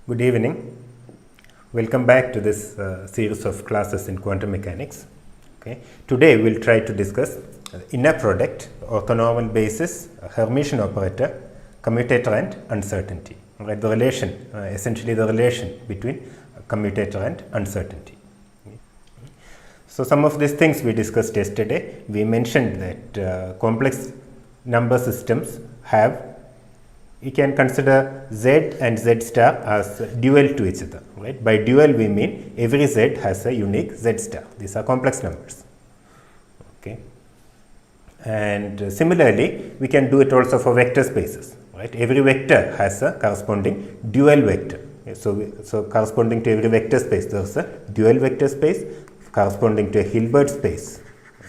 Good evening. Welcome back to this series of classes in quantum mechanics. Okay. Today we will try to discuss inner product, orthonormal basis, Hermitian operator, commutator and uncertainty. Right, the relation, essentially the relation between commutator and uncertainty. So some of these things we discussed yesterday. We mentioned that complex number systems have, you can consider Z and Z star as dual to each other. Right? By dual we mean every Z has a unique Z star. These are complex numbers. Okay. And similarly, we can do it also for vector spaces. Right? Every vector has a corresponding dual vector. Okay. So corresponding to every vector space, there is a dual vector space. Corresponding to a Hilbert space.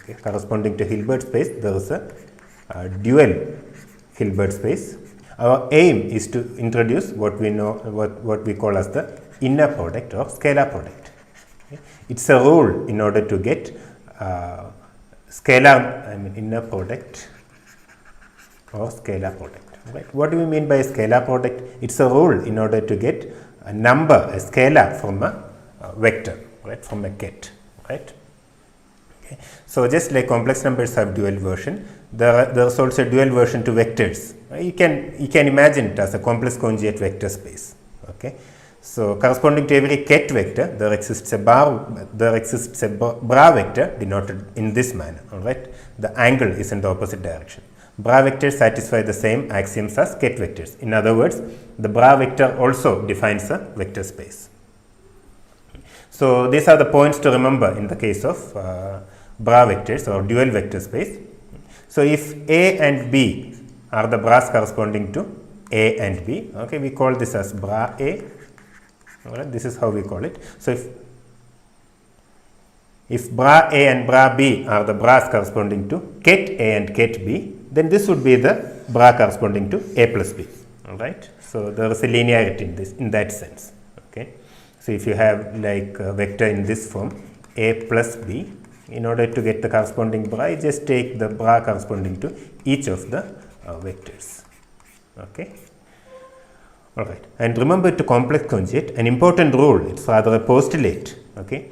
Okay. Corresponding to Hilbert space, there is a dual Hilbert space. Our aim is to introduce what we know, what we call as the inner product or scalar product. Okay. It's a rule in order to get inner product or scalar product. Right. What do we mean by a scalar product? It's a rule in order to get a number, a scalar from a vector, right, from a ket. Right. Okay. So just like complex numbers have dual version, there is also a dual version to vectors. You can imagine it as a complex conjugate vector space. Okay. So corresponding to every ket vector, there exists a bra vector denoted in this manner. All right. The angle is in the opposite direction. Bra vectors satisfy the same axioms as ket vectors. In other words, the bra vector also defines a vector space. So these are the points to remember in the case of bra vectors or dual vector space. So if A and B are the bras corresponding to A and B, okay, we call this as bra A. All right, this is how we call it. So if bra A and bra B are the bras corresponding to ket A and ket B, then this would be the bra corresponding to A plus B. All right. So there is a linearity in that sense. Okay. So if you have like a vector in this form A plus B, in order to get the corresponding bra, you just take the bra corresponding to each of the vectors. Okay. All right. And remember, to complex conjugate, an important rule, it's rather a postulate. Okay.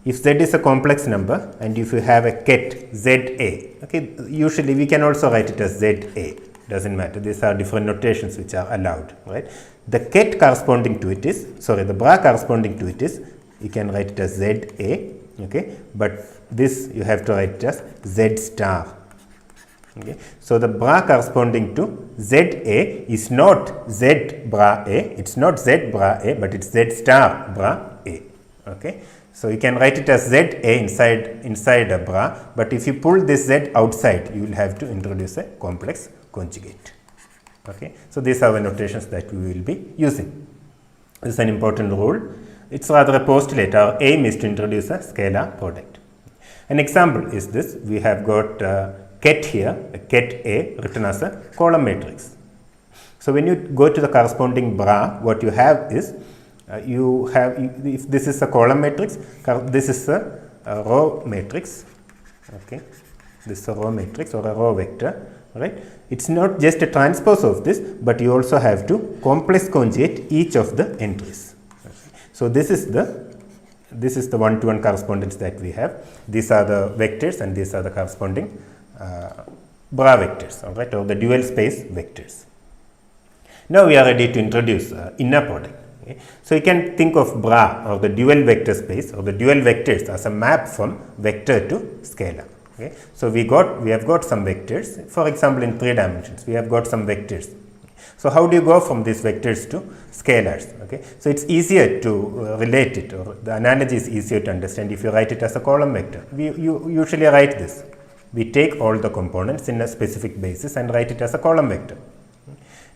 If Z is a complex number and if you have a ket ZA, okay, usually we can also write it as ZA. Doesn't matter. These are different notations which are allowed. Right. The ket corresponding to it is, the bra corresponding to it is, you can write it as ZA, okay, but this you have to write it as Z star. Okay. So the bra corresponding to ZA is not Z bra A, it's not Z bra A, but it's Z star bra A. Okay. So you can write it as ZA inside a bra, but if you pull this Z outside, you will have to introduce a complex conjugate. Okay. So these are the notations that we will be using. This is an important rule. It's rather a postulate. Our aim is to introduce a scalar product. An example is this. We have got ket here, a ket A written as a column matrix. So when you go to the corresponding bra, what you have is, if this is a column matrix, this is a row matrix. Okay. This is a row matrix or a row vector. Right. It's not just a transpose of this, but you also have to complex conjugate each of the entries. So this is the one-to-one correspondence that we have. These are the vectors and these are the corresponding bra vectors, all right, or the dual space vectors. Now we are ready to introduce inner product. Okay. So you can think of bra or the dual vector space or the dual vectors as a map from vector to scalar. Okay. So we have got some vectors. For example, in 3 dimensions, we have got some vectors. So how do you go from these vectors to scalars? Okay. So it's easier to relate it, or the analogy is easier to understand if you write it as a column vector. You usually write this. We take all the components in a specific basis and write it as a column vector.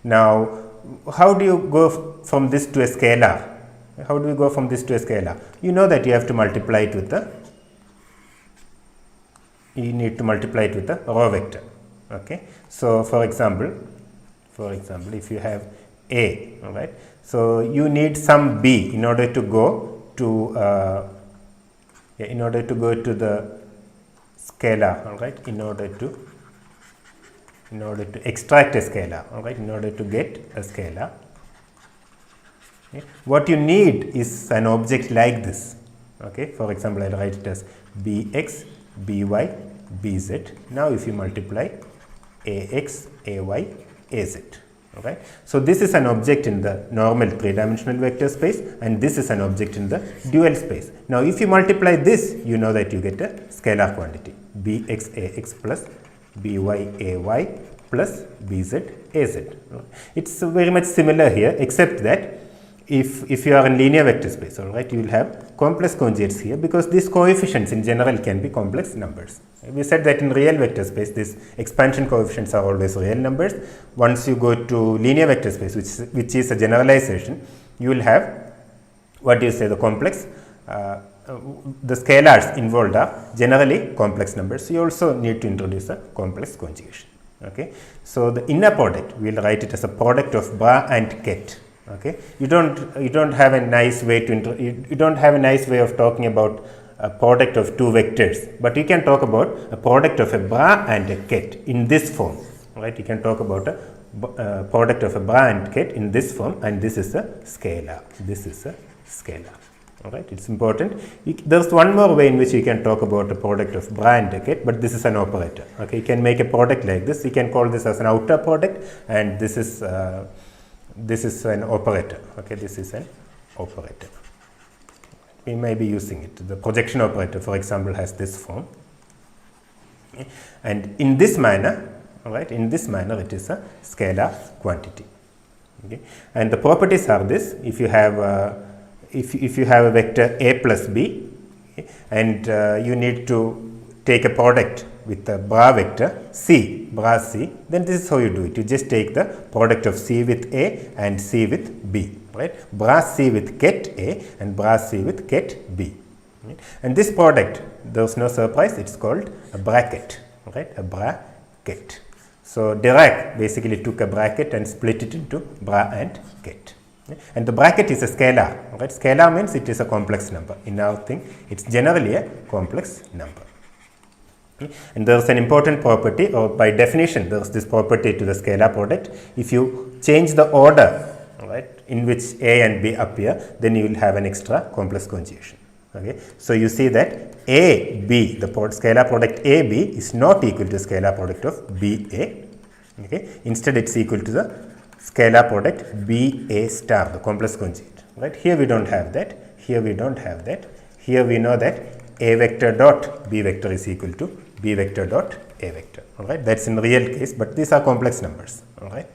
Now, how do you go from this to a scalar? How do you go from this to a scalar? You know that you have to multiply it with a row vector. Okay. So for example, if you have A, all right, so you need some B in order to go to the scalar, all right, in order to extract a scalar, all right, in order to get a scalar, Okay. What you need is an object like this. Okay. For example, I'll write it as bx, by, bz. Now if you multiply ax, ay, az. Okay. So this is an object in the normal 3-dimensional vector space, and this is an object in the dual space. Now if you multiply this, you know that you get a scalar quantity, bx ax plus by ay plus bz az. It's very much similar here, except that if you are in linear vector space, all right, you will have complex conjugates here, because these coefficients in general can be complex numbers. We said that in real vector space, these expansion coefficients are always real numbers. Once you go to linear vector space, which is a generalization, you will have, what do you say, the complex, the scalars involved are generally complex numbers. So you also need to introduce a complex conjugation. Okay. So the inner product, we will write it as a product of bra and ket. Okay. You don't have a nice way to you don't have a nice way of talking about a product of two vectors, but you can talk about a product of a bra and a ket in this form. Right. You can talk about a product of a bra and ket in this form, and this is a scalar. This is a scalar. All right. It's important. There's one more way in which you can talk about a product of bra and a ket, but this is an operator. Okay. You can make a product like this. You can call this as an outer product, and this is an operator. Okay. This is an operator. We may be using it. The projection operator, for example, has this form. Okay. And in this manner, all right, in this manner, it is a scalar quantity. Okay. And the properties are this: if you have a vector a plus b, okay, and you need to take a product with the bra vector c, bra c, then this is how you do it. You just take the product of c with a and c with b. Right, bra c with ket a and bra c with ket b. Right. And this product, there's no surprise, it's called a bracket. Right, a bracket. So Dirac basically took a bracket and split it into bra and ket. Right. And the bracket is a scalar. Right. Scalar means it is a complex number. In our thing, it's generally a complex number. Okay. And there is an important property, or by definition, there is this property to the scalar product. If you change the order, right, in which a and b appear, then you will have an extra complex conjugation. Okay. So you see that a b, the scalar product a b, is not equal to the scalar product of b a. Okay. Instead, it's equal to the scalar product b a star, the complex conjugate. Right. Here we don't have that. Here we don't have that. Here we know that a vector dot b vector is equal to b vector dot a vector. All right. That's in real case, but these are complex numbers. All right.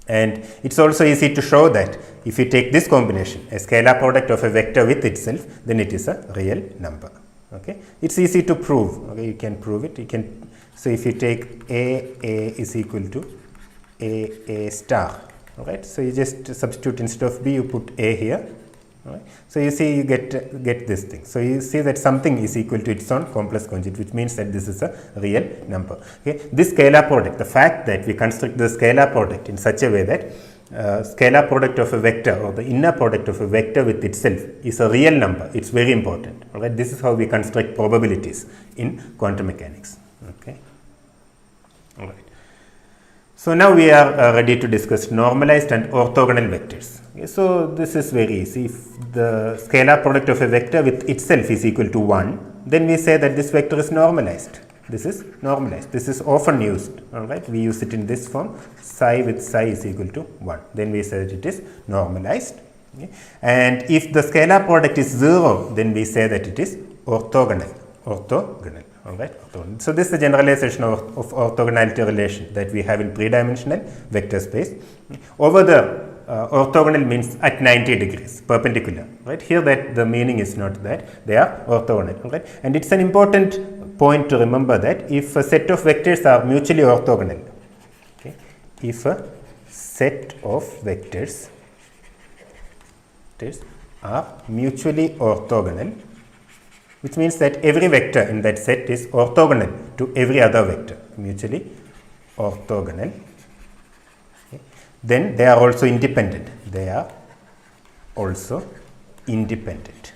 And it's also easy to show that if you take this combination, a scalar product of a vector with itself, then it is a real number. Okay. It's easy to prove. Okay. You can prove it. You can. So if you take a is equal to a star. All right. So you just substitute, instead of b, you put a here. Right. So you see, you get this thing. So you see that something is equal to its own complex conjugate, which means that this is a real number. Okay. This scalar product, the fact that we construct the scalar product in such a way that scalar product of a vector, or the inner product of a vector with itself, is a real number, it's very important. All right. This is how we construct probabilities in quantum mechanics. Okay. All right. So now we are ready to discuss normalized and orthogonal vectors. Okay, so this is very easy. If the scalar product of a vector with itself is equal to 1, then we say that this vector is normalized. This is normalized. This is often used. All right, we use it in this form: psi with psi is equal to 1. Then we say that it is normalized. Okay. And if the scalar product is 0, then we say that it is orthogonal. Orthogonal. All right. So this is the generalization of orthogonality relation that we have in 3-dimensional vector space. Over there, orthogonal means at 90 degrees, perpendicular. Right. Here, that the meaning is not that they are orthogonal. Right. And it's an important point to remember that if a set of vectors are mutually orthogonal, okay, if a set of vectors are mutually orthogonal, which means that every vector in that set is orthogonal to every other vector, mutually orthogonal. Okay. Then they are also independent. They are also independent.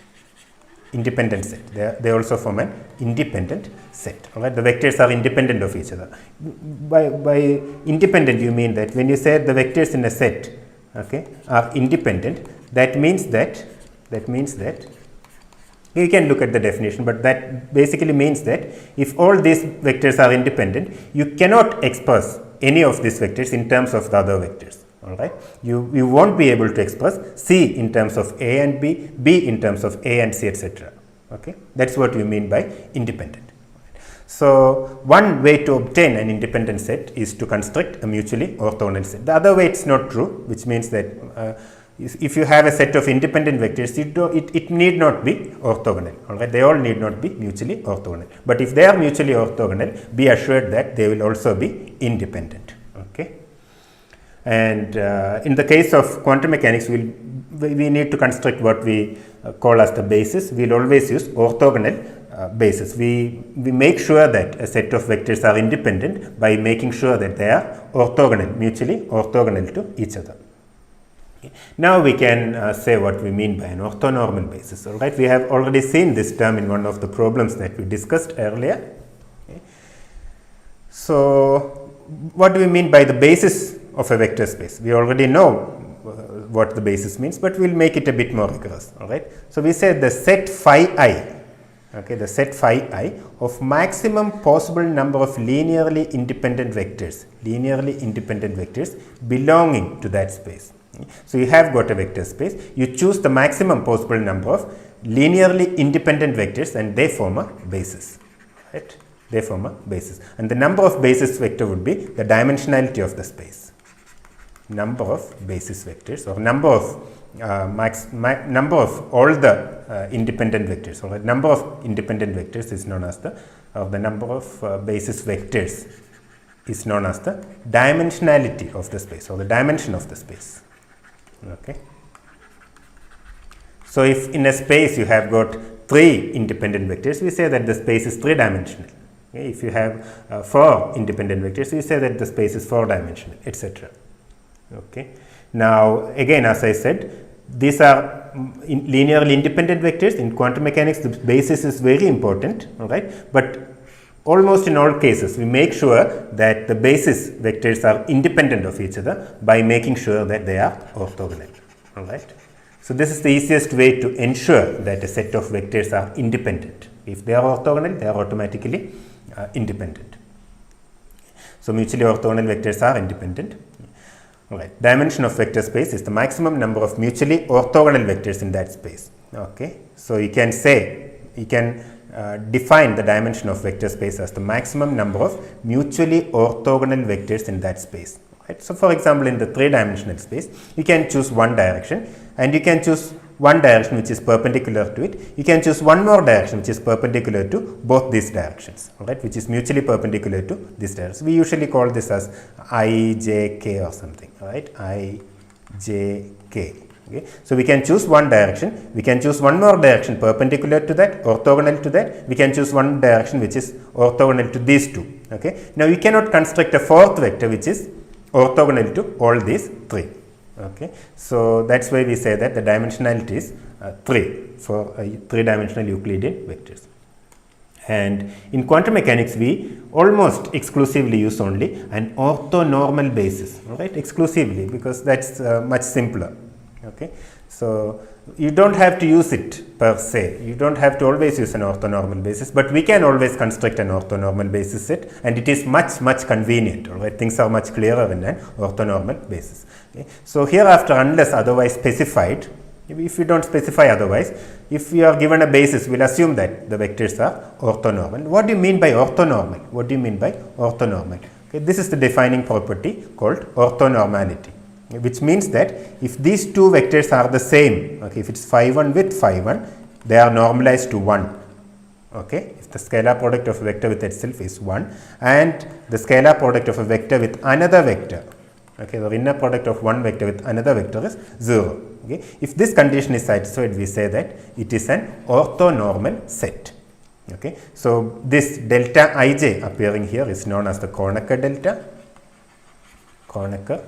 Independent set. They also form an independent set. All right. The vectors are independent of each other. By independent, you mean that when you say the vectors in a set, okay, are independent, that means that you can look at the definition, but that basically means that if all these vectors are independent, you cannot express any of these vectors in terms of the other vectors. All right, you won't be able to express C in terms of A and B, B in terms of A and C, etc. Okay, that's what we mean by independent. So one way to obtain an independent set is to construct a mutually orthogonal set. The other way it's not true, which means that if you have a set of independent vectors, it need not be orthogonal. All right, they all need not be mutually orthogonal. But if they are mutually orthogonal, be assured that they will also be independent. Okay, and in the case of quantum mechanics, we need to construct what we call as the basis. We'll always use orthogonal basis. We make sure that a set of vectors are independent by making sure that they are orthogonal, mutually orthogonal to each other. Okay. Now we can say what we mean by an orthonormal basis. All right, we have already seen this term in one of the problems that we discussed earlier. Okay. So what do we mean by the basis of a vector space? We already know what the basis means, but we'll make it a bit more rigorous. All right, so we say the set phi I. Okay, the set phi I of maximum possible number of linearly independent vectors belonging to that space. So you have got a vector space, you choose the maximum possible number of linearly independent vectors and they form a basis. Right? They form a basis. And the number of basis vector would be the dimensionality of the space. Number of basis vectors, or number of number of all the independent vectors, or number of independent vectors is known as the number of basis vectors is known as the dimensionality of the space, or the dimension of the space. Okay. So if in a space you have got 3 independent vectors, we say that the space is 3-dimensional. Okay. If you have 4 independent vectors, we say that the space is 4-dimensional, etc. Okay. Now again, as I said, these are linearly independent vectors. In quantum mechanics, the basis is very important. All right, but almost in all cases, we make sure that the basis vectors are independent of each other by making sure that they are orthogonal. All right. So this is the easiest way to ensure that a set of vectors are independent. If they are orthogonal, they are automatically independent. So mutually orthogonal vectors are independent. All right. Dimension of vector space is the maximum number of mutually orthogonal vectors in that space. Okay. So you can say, define the dimension of vector space as the maximum number of mutually orthogonal vectors in that space. Right. So for example, in the 3-dimensional space, you can choose one direction, and you can choose one direction which is perpendicular to it. You can choose one more direction which is perpendicular to both these directions, right, which is mutually perpendicular to this direction. We usually call this as I, J, K or something, right, I, J, K. Okay. So we can choose one direction, we can choose one more direction perpendicular to that, orthogonal to that, we can choose one direction which is orthogonal to these two. Okay. Now you cannot construct a 4th vector which is orthogonal to all these 3. Okay. So that's why we say that the dimensionality is 3 for 3-dimensional Euclidean vectors. And in quantum mechanics, we almost exclusively use only an orthonormal basis, right, exclusively, because that's much simpler. Okay. So you don't have to use it per se, you don't have to always use an orthonormal basis, but we can always construct an orthonormal basis set, and it is much convenient. All right, things are much clearer in an orthonormal basis. Okay. So hereafter, unless otherwise specified, if you don't specify otherwise, if you are given a basis, we'll assume that the vectors are orthonormal. What do you mean by orthonormal? What do you mean by orthonormal? Okay, this is the defining property called orthonormality, which means that if these two vectors are the same, okay, if it's phi 1 with phi 1, they are normalized to 1. Okay, if the scalar product of a vector with itself is 1 and the scalar product of a vector with another vector, okay, the inner product of one vector with another vector is 0. Okay, if this condition is satisfied, we say that it is an orthonormal set. Okay, so this delta ij appearing here is known as the Kronecker delta. Kronecker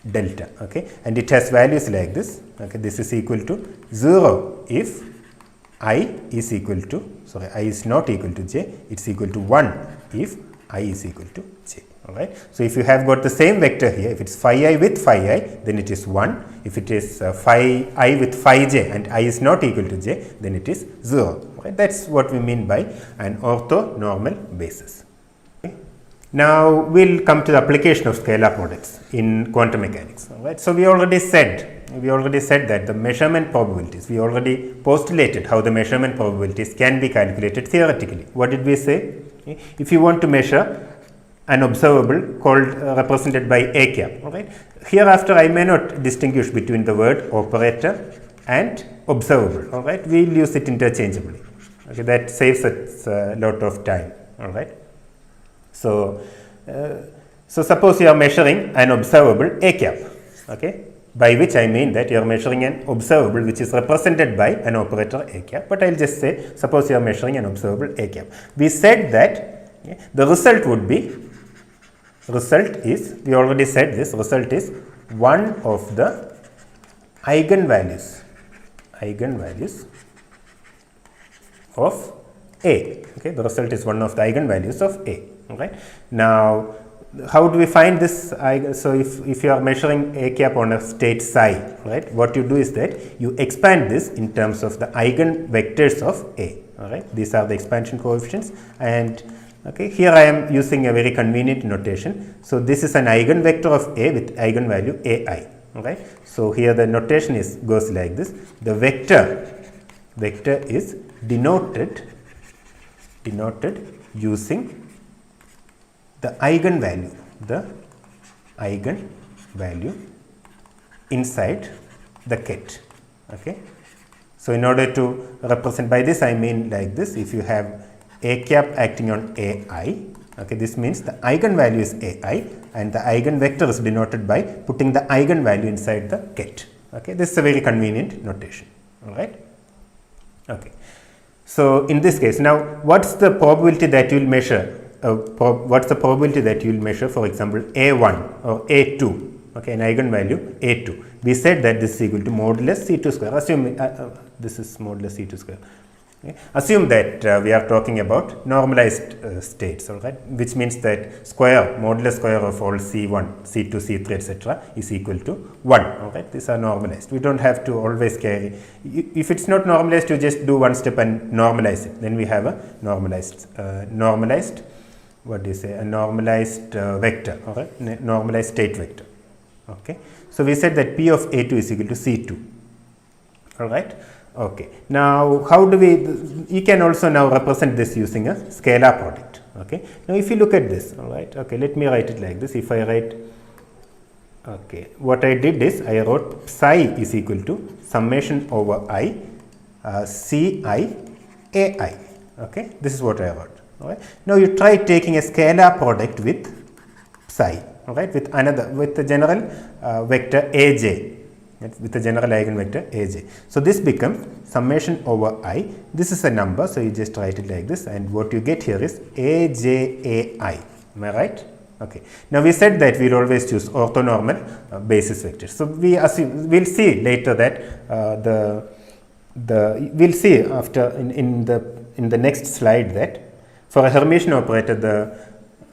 delta. Okay, and it has values like this. Okay, this is equal to 0 if I is equal to, sorry, I is not equal to j, it's equal to 1 if I is equal to j. All right. So if you have got the same vector here, if it's phi I with phi I, then it is 1. If it is phi I with phi j and I is not equal to j, then it is 0. Right. That's what we mean by an orthonormal basis. Okay. Now we'll come to the application of scalar products in quantum mechanics. All right. So we already said that the measurement probabilities, we already postulated how the measurement probabilities can be calculated theoretically. What did we say? Okay. If you want to measure an observable called represented by a cap. All right. Hereafter, I may not distinguish between the word operator and observable. All right. We will use it interchangeably. Okay. That saves us a lot of time. All right. So suppose you are measuring an observable a cap. Okay. By which I mean that you are measuring an observable which is represented by an operator a cap. But I will just say, suppose you are measuring an observable a cap. We said that the result would be, we already said this, result is one of the eigenvalues of A. Okay, the result is one of the eigenvalues of A. All right. Now, how do we find this? So if you are measuring a cap on a state psi, right, what you do is that you expand this in terms of the eigenvectors of A. All right. These are the expansion coefficients, and okay, here I am using a very convenient notation. So this is an eigenvector of A with eigenvalue AI. All right. So here the notation goes like this. The vector is denoted using the eigenvalue inside the ket. Okay. So in order to represent, by this I mean like this, if you have a cap acting on AI, okay, this means the eigenvalue is AI and the eigenvector is denoted by putting the eigenvalue inside the ket. Okay, this is a very convenient notation. All right. Okay. So in this case, now what's the probability that you will measure? What's the probability that you will measure, for example, A1 or A2? Okay, an eigenvalue A2. We said that this is equal to modulus C2 square. Assume this is modulus C2 square. Okay. Assume that we are talking about normalized states, all right, which means that modulus square of all C1, C2, C3, etc. is equal to 1. All right, these are normalized. We don't have to always carry. If it's not normalized, you just do one step and normalize it. Then we have a normalized vector, all right, normalized state vector. Okay, so we said that P of A2 is equal to C2. All right. Okay. Now, how do you can also now represent this using a scalar product. Okay. Now, if you look at this, all right. Okay, let me write it like this. If I write, okay, what I did is I wrote psi is equal to summation over I Ci Ai. Okay, this is what I wrote. All right. Now, you try taking a scalar product with psi. All right, with the general vector Aj. With the general eigenvector Aj. So this becomes summation over I. This is a number, so you just write it like this, and what you get here is Ajai. Am I right? Okay. Now we said that we'll always choose orthonormal basis vectors. So we'll see later that we'll see after in the next slide that for a Hermitian operator the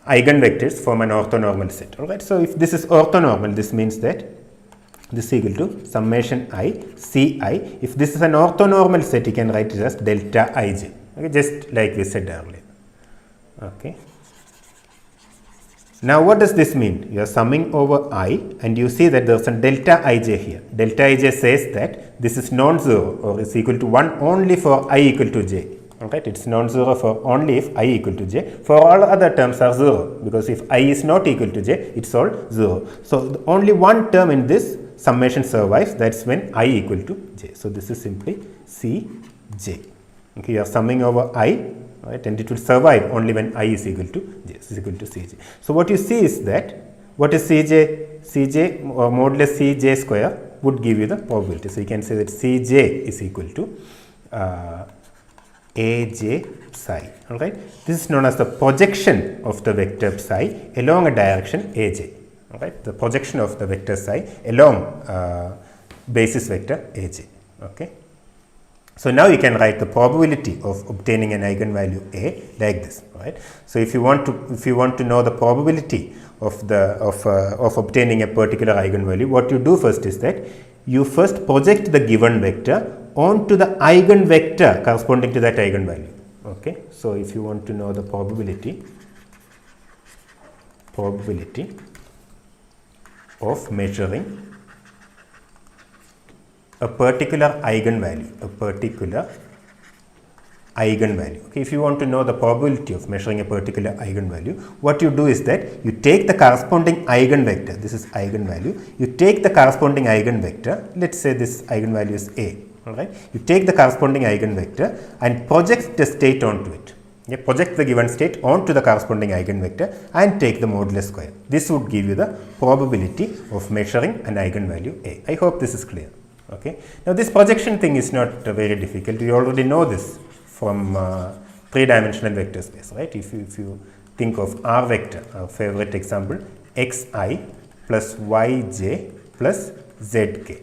eigenvectors form an orthonormal set. All right. So if this is orthonormal, this means that this is equal to summation I Ci. If this is an orthonormal set, you can write it as delta Ij. Okay, just like we said earlier. Okay. Now, what does this mean? You are summing over I, and you see that there is a delta Ij here. Delta Ij says that this is non-zero or is equal to 1 only for I equal to j. Alright, it's non-zero for only if I equal to j. For all other terms are 0, because if I is not equal to j, it's all 0. So only one term in this summation survives, that's when I equal to j. So this is simply Cj. Okay, you are summing over I, right, and it will survive only when I is equal to j, is equal to Cj. So what you see is that, what is Cj? Cj or modulus Cj square would give you the probability. So you can say that Cj is equal to Aj psi. Alright, this is known as the projection of the vector psi along a direction Aj. Alright, the projection of the vector psi along basis vector Aj. Okay, So now you can write the probability of obtaining an eigenvalue A like this, right? So if you want to know the probability of obtaining a particular eigenvalue, what you do first is that you first project the given vector onto the eigenvector corresponding to that eigenvalue. Okay, so if you want to know the probability of measuring a particular eigenvalue. Okay, if you want to know the probability of measuring a particular eigenvalue, what you do is that you take the corresponding eigenvector. This is eigenvalue. You take the corresponding eigenvector. Let's say this eigenvalue is A. All right. You take the corresponding eigenvector and project the state onto it. Yeah, project the given state onto the corresponding eigenvector and take the modulus square. This would give you the probability of measuring an eigenvalue A. I hope this is clear. Okay. Now this projection thing is not very difficult. We already know this from three-dimensional vector space, right? If you think of R vector, our favorite example, xi plus yj plus zk.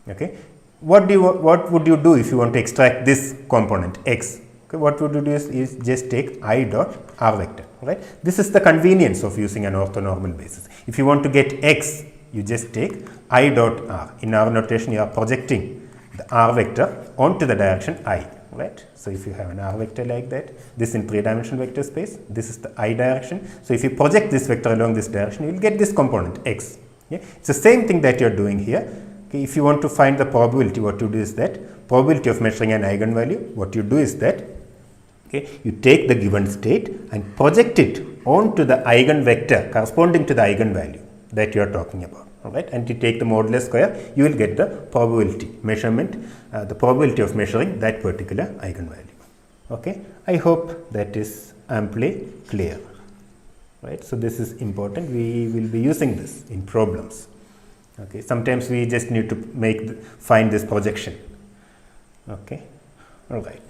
Okay. What would you do if you want to extract this component x? Okay, what would you do is just take I dot R vector, right? This is the convenience of using an orthonormal basis. If you want to get x, you just take I dot R. In our notation, you are projecting the R vector onto the direction I, right? So if you have an R vector like that, this in three-dimensional vector space, this is the I direction. So if you project this vector along this direction, you will get this component x. Yeah? It's the same thing that you are doing here. Okay, if you want to find the probability, what you do is that probability of measuring an eigenvalue, what you do is that you take the given state and project it onto the eigenvector corresponding to the eigenvalue that you are talking about. All right, and you take the modulus square, you will get the probability measurement, the probability of measuring that particular eigenvalue. Okay, I hope that is amply clear. Right, so this is important. We will be using this in problems. Okay, sometimes we just need to find this projection. Okay, all right.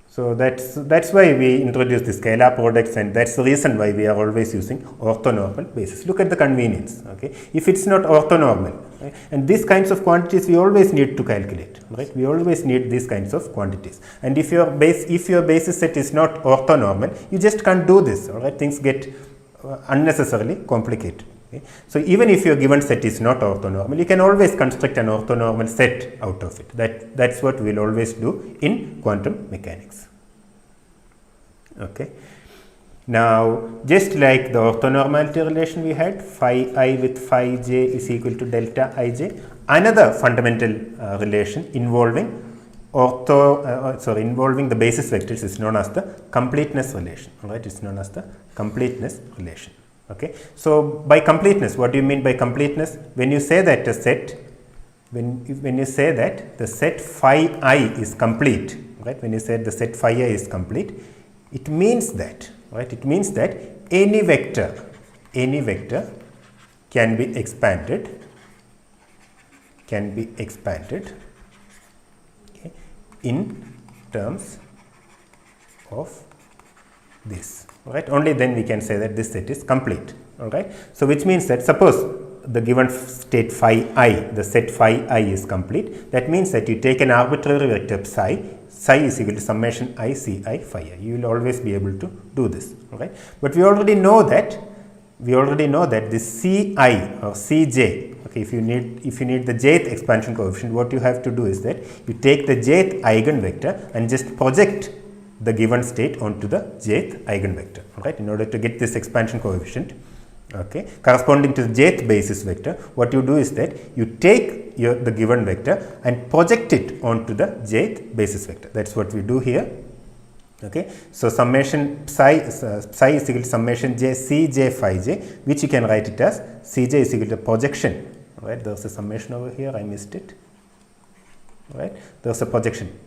So that's why we introduce the scalar products, and that's the reason why we are always using orthonormal basis. Look at the convenience. Okay, if it's not orthonormal, right, and these kinds of quantities we always need to calculate. Right, we always need these kinds of quantities. And if your basis set is not orthonormal, you just can't do this. All right, things get unnecessarily complicated. Okay. So even if your given set is not orthonormal, you can always construct an orthonormal set out of it. That's what we'll always do in quantum mechanics. Okay. Now, just like the orthonormality relation we had, phi I with phi j is equal to delta ij, another fundamental relation involving involving the basis vectors is known as the completeness relation. All right, it's known as the completeness relation. Okay, so by completeness, what do you mean by completeness? When you say that a set, when you say that the set phi I is complete, right? When you say the set phi I is complete, it means that, right? It means that any vector can be expanded, okay, in terms of this. Right, only then we can say that this set is complete. All right, so which means that suppose the given state phi I, the set phi I is complete, that means that you take an arbitrary vector psi is equal to summation I ci phi I. You will always be able to do this. All right, but we already know that this ci or cj, okay, if you need the jth expansion coefficient, what you have to do is that you take the jth eigenvector and just project the given state onto the jth eigenvector, right, in order to get this expansion coefficient, okay, corresponding to the jth basis vector. What you do is that you take the given vector and project it onto the jth basis vector. That's what we do here. Okay, so summation psi is equal to summation j cj phi j, which you can write it as cj is equal to projection. Right, there's a summation over here, I missed it. Right, there's a projection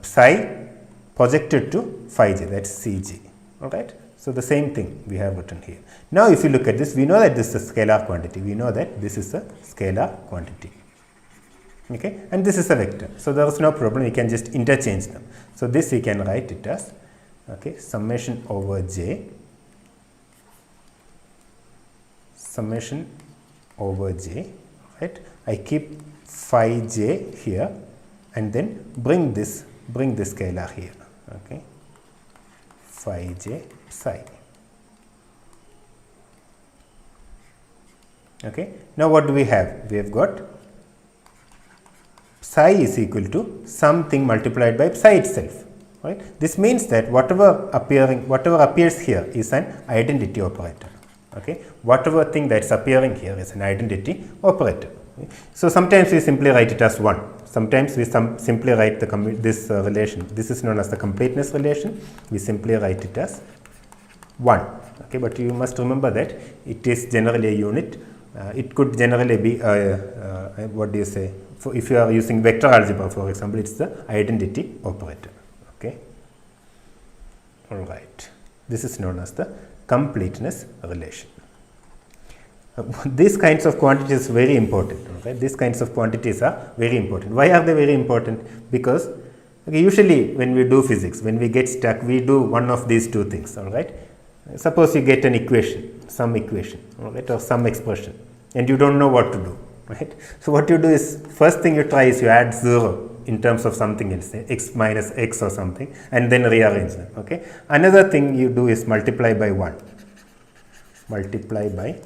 psi projected to phi j, that's cj. All right, so the same thing we have written here. Now if you look at this, we know that this is a scalar quantity. We know that this is a scalar quantity. Okay, and this is a vector. So there is no problem. We can just interchange them. So this we can write it as, okay, summation over j, right? I keep phi j here, and then bring this scalar here. Okay, phi j psi. Okay, now what do we have? We have got psi is equal to something multiplied by psi itself, right? This means that whatever appears here is an identity operator. Okay, whatever thing that's appearing here is an identity operator. Okay? So sometimes we simply write it as 1. Sometimes we simply write this relation. This is known as the completeness relation. We simply write it as 1. Okay, but you must remember that it is generally a unit. It could generally be what do you say? If you are using vector algebra, for example, it's the identity operator. Okay. All right. This is known as the completeness relation. These kinds of quantities are very important. Okay? These kinds of quantities are very important. Why are they very important? Because usually when we do physics, when we get stuck, we do one of these two things. All right. Suppose you get an equation, some equation, all right, or some expression, and you don't know what to do. Right. So what you do is, first thing you try is you add 0 in terms of something else, say x minus x or something, and then rearrange them. Okay. Another thing you do is multiply by 1. Multiply by.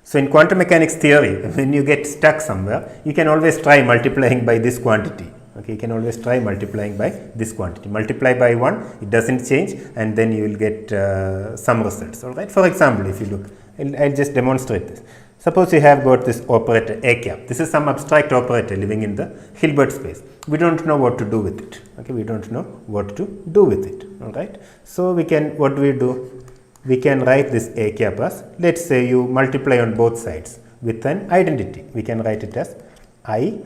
So in quantum mechanics theory, when you get stuck somewhere, you can always try multiplying by this quantity. Okay, you can always try multiplying by this quantity. Multiply by 1, it doesn't change, and then you will get some results. All right. For example, if you look, I'll just demonstrate this. Suppose you have got this operator a cap. This is some abstract operator living in the Hilbert space. We don't know what to do with it. Okay, we don't know what to do with it. All right. So we can, what do we do? We can write this a cap as, let's say you multiply on both sides with an identity. We can write it as I,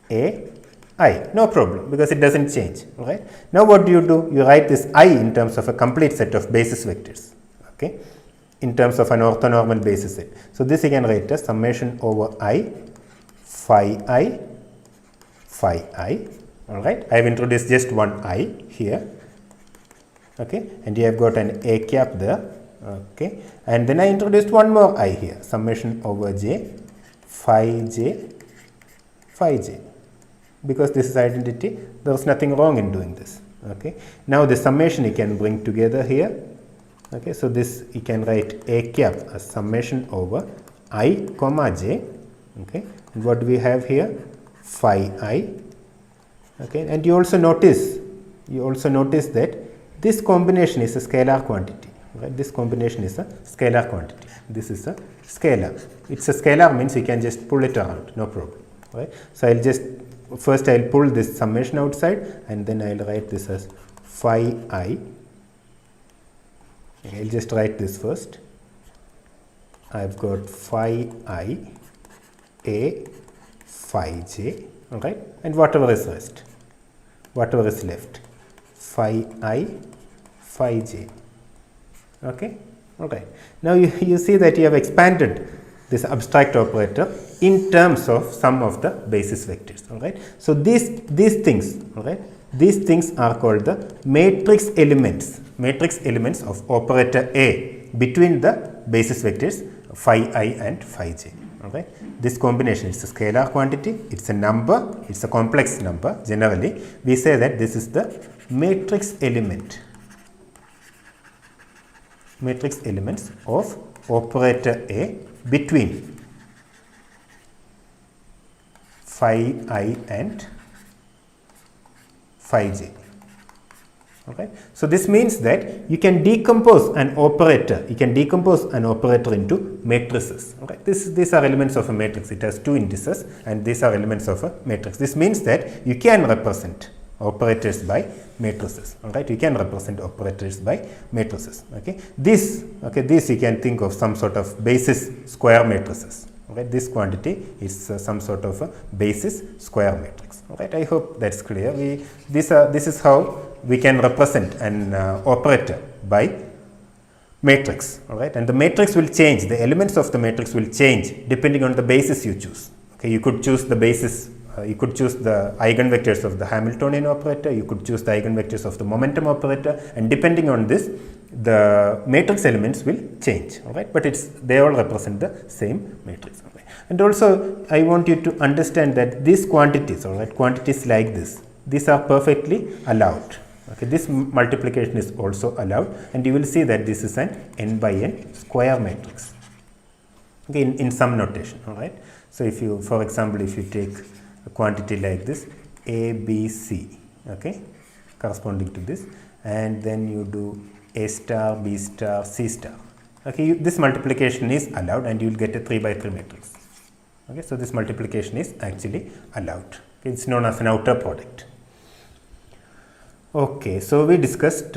A, I. No problem, because it doesn't change. All right. Now what do? You write this I in terms of a complete set of basis vectors. Okay. In terms of an orthonormal basis set. So this you can write as summation over I, phi I, phi I. All right. I have introduced just one I here. Okay, and you have got an a cap there. Okay, and then I introduced one more I here, summation over j, phi j, because this is identity. There is nothing wrong in doing this. Okay, now the summation you can bring together here. Okay, so this you can write a cap as summation over I comma j. Okay, and what do we have here? Phi I. Okay, and you also notice that this combination is a scalar quantity. Right? This combination is a scalar quantity. This is a scalar. It's a scalar means you can just pull it around, no problem. Right? So I'll pull this summation outside, and then I'll write this as phi I. I'll just write this first. I've got phi I, a, phi j. All right, and whatever is left, phi I, phi j. Okay, all right. Now you see that you have expanded this abstract operator in terms of some of the basis vectors. All right. So these things, all right, these things are called the matrix elements of operator A between the basis vectors phi I and phi j. All right. This combination is a scalar quantity. It's a number. It's a complex number. Generally, we say that this is the matrix elements of operator A between phi I and phi j. Okay. So this means that you can decompose an operator. Into matrices. Okay. These are elements of a matrix. It has two indices, and these are elements of a matrix. This means that you can represent operators by matrices. All right. You can represent operators by matrices. Okay. This you can think of some sort of basis square matrices. Okay. This quantity is some sort of a basis square matrix. All right. I hope that's clear. This is how we can represent an operator by matrix. All right. And the matrix will change. The elements of the matrix will change depending on the basis you choose. Okay. You could choose the basis. You could choose the eigenvectors of the Hamiltonian operator. You could choose the eigenvectors of the momentum operator. And depending on this, the matrix elements will change, all right, but they all represent the same matrix. All right. And also I want you to understand that these quantities, all right, quantities like this, these are perfectly allowed. Okay, this multiplication is also allowed, and you will see that this is an n by n square matrix. Okay, in some notation, all right. So if you, for example, if you take a quantity like this, a, b, c, okay, corresponding to this, and then you do a star, b star, c star. Okay, this multiplication is allowed, and you will get a 3 by 3 matrix. Okay, so this multiplication is actually allowed. Okay, it's known as an outer product. Okay, so we discussed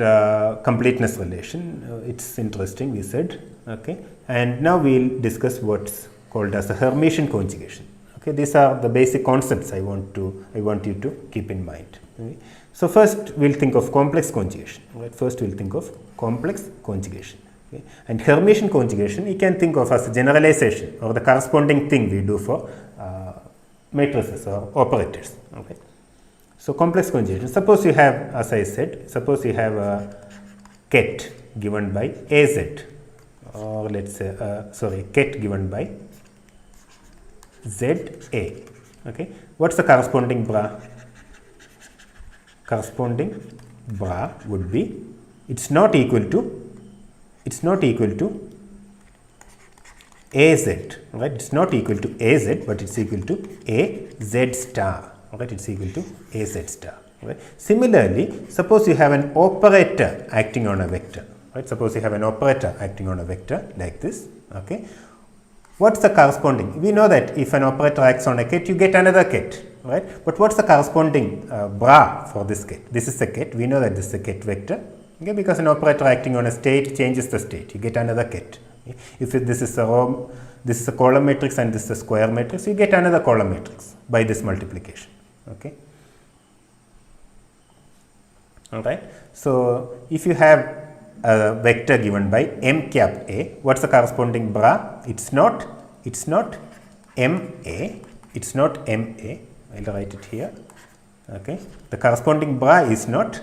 completeness relation. It's interesting, we said. Okay, and now we'll discuss what's called as a Hermitian conjugation. Okay, these are the basic concepts I want you to keep in mind. Okay. So first we'll think of complex conjugation. Right? First we'll think of complex conjugation. Okay. And Hermitian conjugation you can think of as a generalization or the corresponding thing we do for matrices or operators. Okay. So complex conjugation. Suppose you have, as I said, suppose you have a ket given by AZ, or let's say ket given by ZA. Okay. What's the corresponding bra? Corresponding bra would be, it's not equal to AZ, right? It's not equal to AZ, but it's equal to AZ star. Right, it's equal to AZ star. Right. Similarly, suppose you have an operator acting on a vector. Right. Suppose you have an operator acting on a vector like this. Okay. What's the corresponding? We know that if an operator acts on a ket, you get another ket. Right. But what's the corresponding bra for this ket? This is a ket. We know that this is a ket vector. Okay. Because an operator acting on a state changes the state. You get another ket. Okay. If this is a row, this is a column matrix and this is a square matrix, you get another column matrix by this multiplication. Okay. All right. So if you have a vector given by m cap a, what's the corresponding bra? It's not ma. It's not ma. I'll write it here. Okay. The corresponding bra is not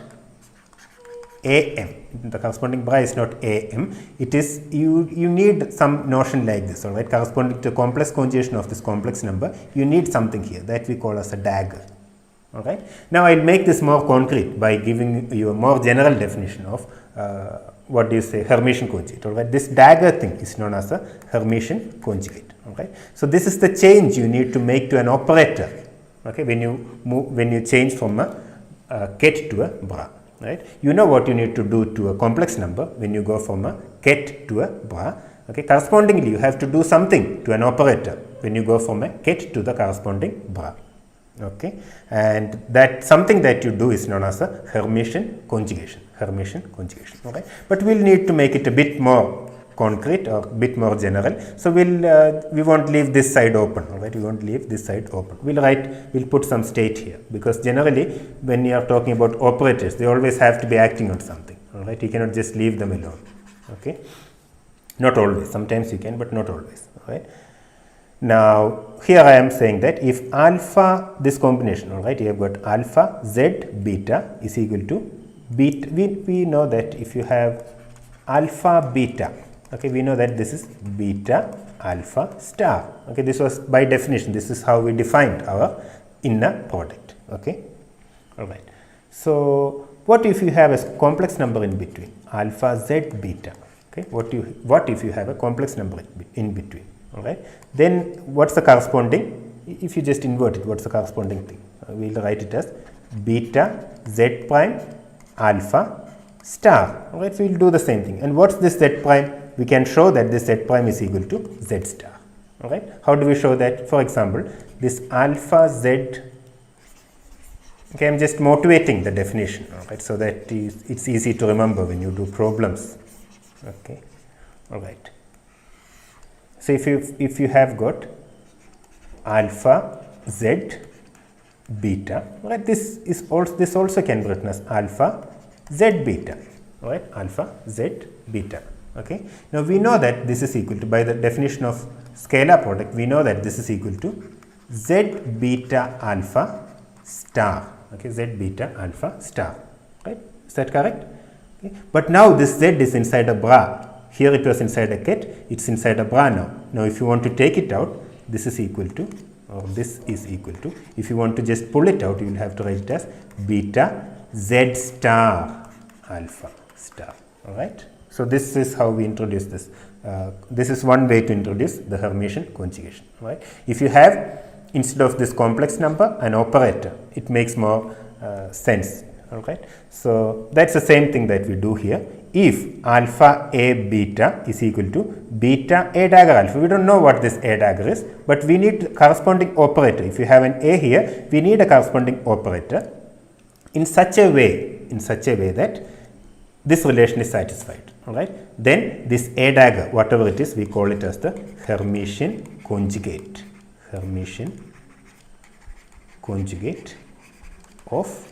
am. The corresponding bra is not am. It is, you need some notion like this. All right. Corresponding to complex conjugation of this complex number, you need something here that we call as a dagger. All right. Now I'll make this more concrete by giving you a more general definition of what do you say, Hermitian conjugate. All right. This dagger thing is known as a Hermitian conjugate. All right. So this is the change you need to make to an operator. Okay. When you change from a ket to a bra. Right. You know what you need to do to a complex number when you go from a ket to a bra. Okay. Correspondingly, you have to do something to an operator when you go from a ket to the corresponding bra. Okay. And that something that you do is known as a Hermitian conjugation. Hermitian conjugation. Okay. But we'll need to make it a bit more concrete or a bit more general. So we won't leave this side open. All right. We won't leave this side open. We'll put some state here, because generally when you are talking about operators, they always have to be acting on something. All right. You cannot just leave them alone. Okay. Not always. Sometimes you can, but not always. All right. Now here I am saying that if alpha, this combination, all right, you have got alpha z beta is equal to beta. We know that if you have alpha beta, okay, we know that this is beta alpha star. Okay, this was by definition. This is how we defined our inner product. Okay, all right. So what if you have a complex number in between, alpha z beta? Okay, what if you have a complex number in between? All right. Then what's the corresponding? If you just invert it, what's the corresponding thing? We'll write it as beta z prime alpha star. All right. So we'll do the same thing. And what's this z prime? We can show that this z prime is equal to z star. All right. How do we show that? For example, this alpha z. Okay, I'm just motivating the definition. All right. So that it's easy to remember when you do problems. Okay. All right. So if you have got alpha z beta, right, this also can be written as alpha z beta, right, alpha z beta. Okay. Now we know that this is equal to, by the definition of scalar product, we know that this is equal to z beta alpha star. Okay, z beta alpha star. Right? Is that correct? Okay. But now this Z is inside a bra. Here it was inside a ket, it's inside a bra now. Now if you want to take it out, this is equal to, or this is equal to, if you want to just pull it out, you will have to write it as beta Z star alpha star. Alright. So this is how we introduce this. This is one way to introduce the Hermitian conjugation. Right. If you have, instead of this complex number, an operator, it makes more sense. Alright. So that's the same thing that we do here. If alpha a beta is equal to beta a dagger alpha, we don't know what this a dagger is, but we need corresponding operator. If you have an a here, we need a corresponding operator in such a way that this relation is satisfied. Alright. Then this a dagger, whatever it is, we call it as the Hermitian conjugate. Hermitian conjugate of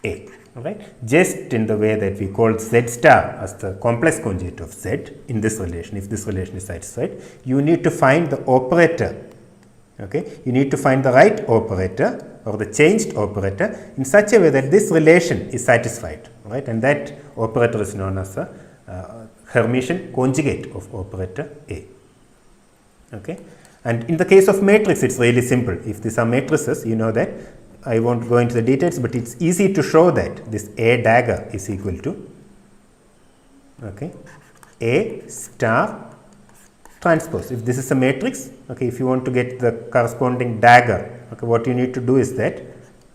A. Alright. Just in the way that we call Z star as the complex conjugate of Z in this relation, if this relation is satisfied, you need to find the operator. Okay. You need to find the right operator or the changed operator in such a way that this relation is satisfied. Right. And that operator is known as a Hermitian conjugate of operator A. Okay. And in the case of matrix, it's really simple. If these are matrices, you know that. I won't go into the details, but it's easy to show that this A dagger is equal to, okay, A star transpose. If this is a matrix, okay, if you want to get the corresponding dagger, okay, what you need to do is that,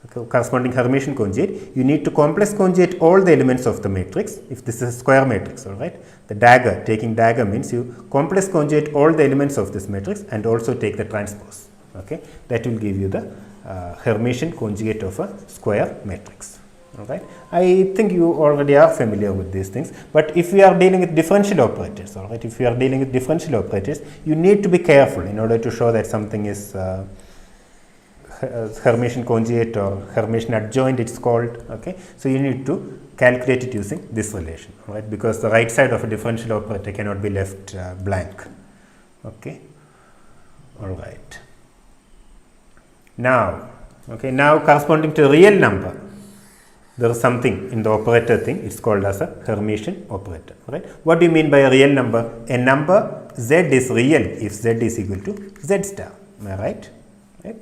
okay, corresponding Hermitian conjugate, you need to complex conjugate all the elements of the matrix. If this is a square matrix, all right, the dagger, taking dagger means you complex conjugate all the elements of this matrix and also take the transpose. Okay, that will give you the Hermitian conjugate of a square matrix. Alright. I think you already are familiar with these things, but if we are dealing with differential operators, alright, if you are dealing with differential operators, you need to be careful in order to show that something is Hermitian conjugate or Hermitian adjoint, it's called. Okay. So you need to calculate it using this relation, right, because the right side of a differential operator cannot be left blank. Okay. Alright. Now, okay, now corresponding to a real number, there is something in the operator thing, it's called as a Hermitian operator. Right? What do you mean by a real number? A number Z is real if Z is equal to Z star. Am I right? Right?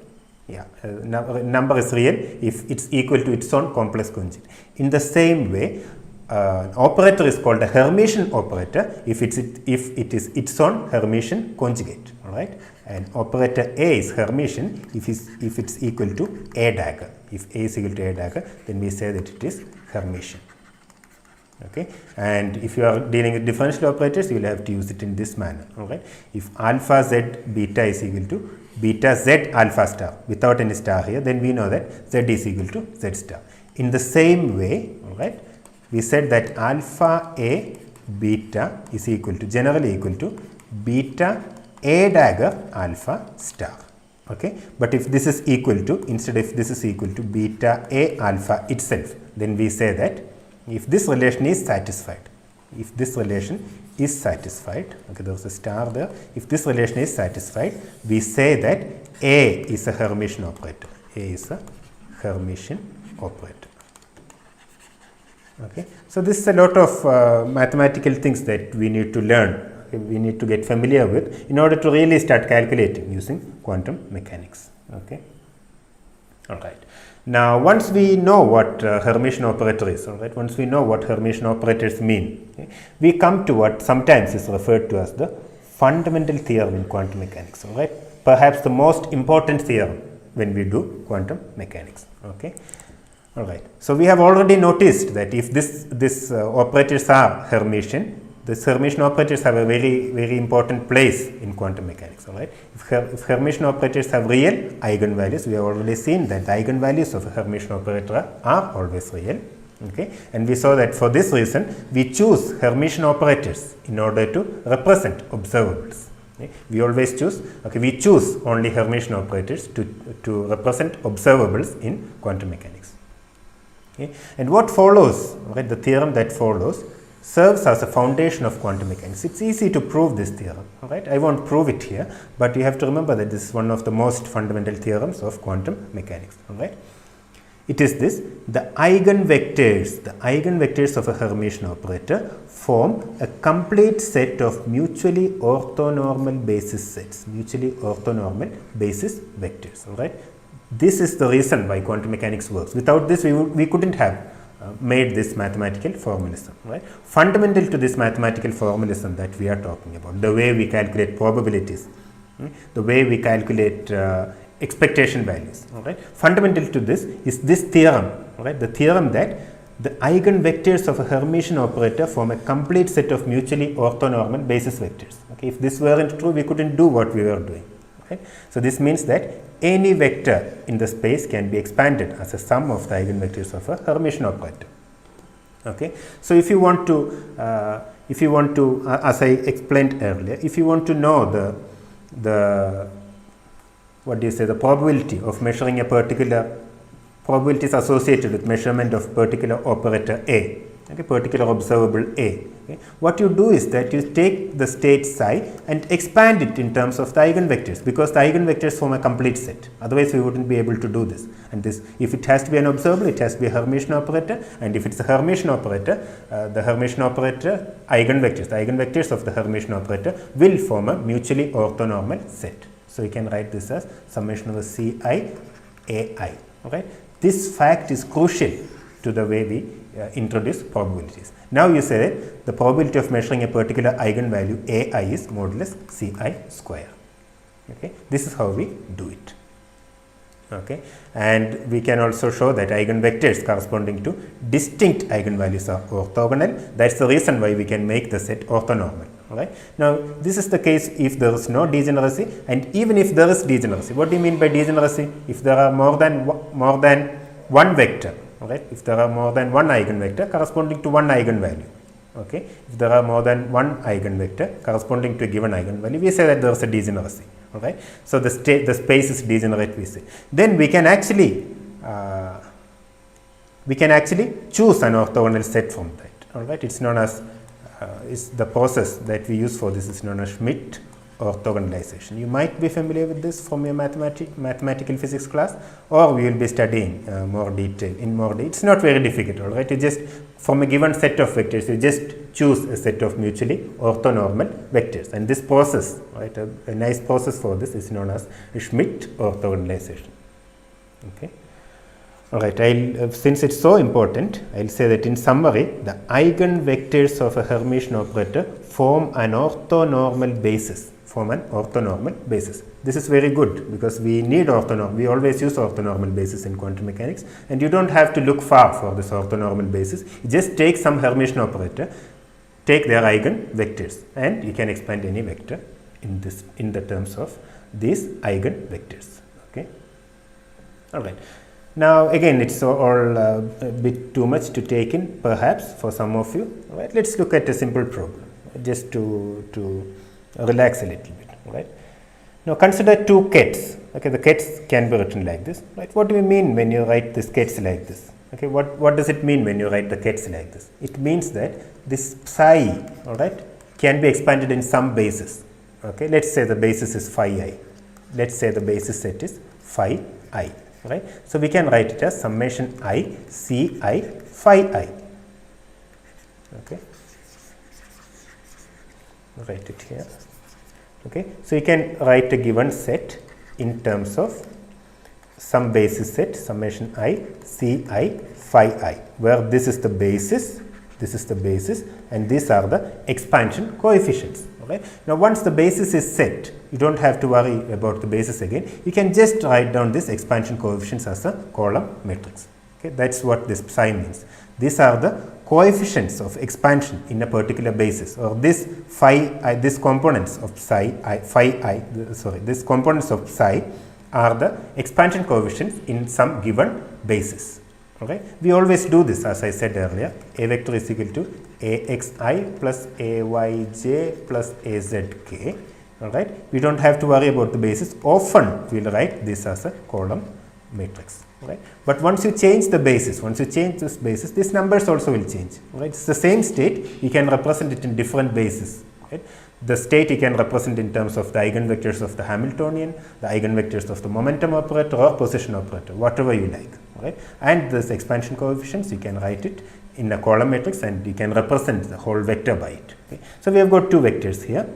Yeah, a number is real if it's equal to its own complex conjugate. In the same way, an operator is called a Hermitian operator if it is its own Hermitian conjugate. All right. And operator A is Hermitian if it's equal to A dagger. If A is equal to A dagger, then we say that it is Hermitian. Okay. And if you are dealing with differential operators, you will have to use it in this manner. All right. If alpha Z beta is equal to beta Z alpha star without any star here, then we know that Z is equal to Z star. In the same way, all right, we said that alpha A beta is equal to, generally equal to beta A dagger alpha star. Okay. But if this is equal to, instead if this is equal to beta A alpha itself, then we say that if this relation is satisfied, okay, there is a star there, if this relation is satisfied, we say that A is a Hermitian operator. A is a Hermitian operator. Okay. So this is a lot of mathematical things that we need to learn. Okay. We need to get familiar with in order to really start calculating using quantum mechanics. Okay. All right. Now, once we know what Hermitian operator is, all right, once we know what Hermitian operators mean, okay, we come to what sometimes is referred to as the fundamental theorem in quantum mechanics. All right, perhaps the most important theorem when we do quantum mechanics. Okay. All right. So we have already noticed that if this operators are Hermitian, these Hermitian operators have a very important place in quantum mechanics. All right. If Hermitian operators have real eigenvalues, we have already seen that the eigenvalues of a Hermitian operator are always real. Okay. And we saw that for this reason, we choose Hermitian operators in order to represent observables. Okay. We always choose, okay, we choose only Hermitian operators to represent observables in quantum mechanics. Okay. And what follows, right, the theorem that follows serves as a foundation of quantum mechanics. It's easy to prove this theorem. All right. I won't prove it here, but you have to remember that this is one of the most fundamental theorems of quantum mechanics. All right. It is this: the eigenvectors of a Hermitian operator form a complete set of mutually orthonormal basis sets, mutually orthonormal basis vectors. All right. This is the reason why quantum mechanics works. Without this, we couldn't have made this mathematical formalism. Right. Fundamental to this mathematical formalism that we are talking about, the way we calculate probabilities, the way we calculate expectation values. All right. Fundamental to this is this theorem. All right. The theorem that the eigenvectors of a Hermitian operator form a complete set of mutually orthonormal basis vectors. Okay. If this weren't true, we couldn't do what we were doing. Right. So this means that any vector in the space can be expanded as a sum of the eigenvectors of a Hermitian operator. Okay. So if you want to, as I explained earlier, if you want to know the probability of measuring a particular probabilities associated with measurement of particular operator A, okay, particular observable A. Okay. What you do is that you take the state psi and expand it in terms of the eigenvectors, because the eigenvectors form a complete set. Otherwise, we wouldn't be able to do this. And this, if it has to be an observable, it has to be a Hermitian operator. And if it's a Hermitian operator, the Hermitian operator eigenvectors, the eigenvectors of the Hermitian operator will form a mutually orthonormal set. So you can write this as summation over Ci Ai. Okay. This fact is crucial to the way we introduce probabilities. Now you say that the probability of measuring a particular eigenvalue Ai is modulus Ci square. Okay. This is how we do it. Okay. And we can also show that eigenvectors corresponding to distinct eigenvalues are orthogonal. That's the reason why we can make the set orthonormal. All right. Now this is the case if there is no degeneracy, and even if there is degeneracy. What do you mean by degeneracy? If there are more than one vector, all right, if there are more than one eigenvector corresponding to one eigenvalue, okay, if there are more than one eigenvector corresponding to a given eigenvalue, we say that there is a degeneracy. All right. So the space is degenerate, we say. Then we can actually choose an orthogonal set from that. All right. It's known as is the process that we use for this is known as Schmidt orthogonalization. You might be familiar with this from your mathematical physics class, or we will be studying more detail. It's not very difficult. All right. You just, from a given set of vectors, you just choose a set of mutually orthonormal vectors, and this process, right, a nice process for this is known as Schmidt orthogonalization. Okay. All right, since it's so important, I'll say that in summary, the eigenvectors of a Hermitian operator form an orthonormal basis. This is very good because we need orthonormal. We always use orthonormal basis in quantum mechanics, and you don't have to look far for this orthonormal basis. You just take some Hermitian operator, take their eigenvectors, and you can expand any vector in the terms of these eigenvectors. Okay. All right. Now again, it's all a bit too much to take in, perhaps for some of you. All right, let's look at a simple problem, just to relax a little bit. All right. Now consider two kets. Okay, the kets can be written like this. Right. What do we mean when you write the kets like this? Okay, what does it mean when you write the kets like this? It means that this psi, all right, can be expanded in some basis. Okay, let's say the basis is phi I. Let's say the basis set is phi I. Right. So we can write it as summation I Ci phi I. Okay. Write it here. Okay. So you can write a given set in terms of some basis set summation I Ci phi I, where this is the basis, and these are the expansion coefficients. Okay. Now once the basis is set, you don't have to worry about the basis again. You can just write down this expansion coefficients as a column matrix. Okay. That's what this psi means. These are the coefficients of expansion in a particular basis, or this phi I, this components of psi are the expansion coefficients in some given basis. Okay. We always do this, as I said earlier. A vector is equal to axi plus ayj plus azk. All right. We don't have to worry about the basis. Often we will write this as a column matrix. Right. But once you change the basis, these numbers also will change. Right. It's the same state. You can represent it in different bases. Right. The state you can represent in terms of the eigenvectors of the Hamiltonian, the eigenvectors of the momentum operator or position operator, whatever you like, right? And this expansion coefficients, you can write it in a column matrix and you can represent the whole vector by it. Okay? So we have got two vectors here.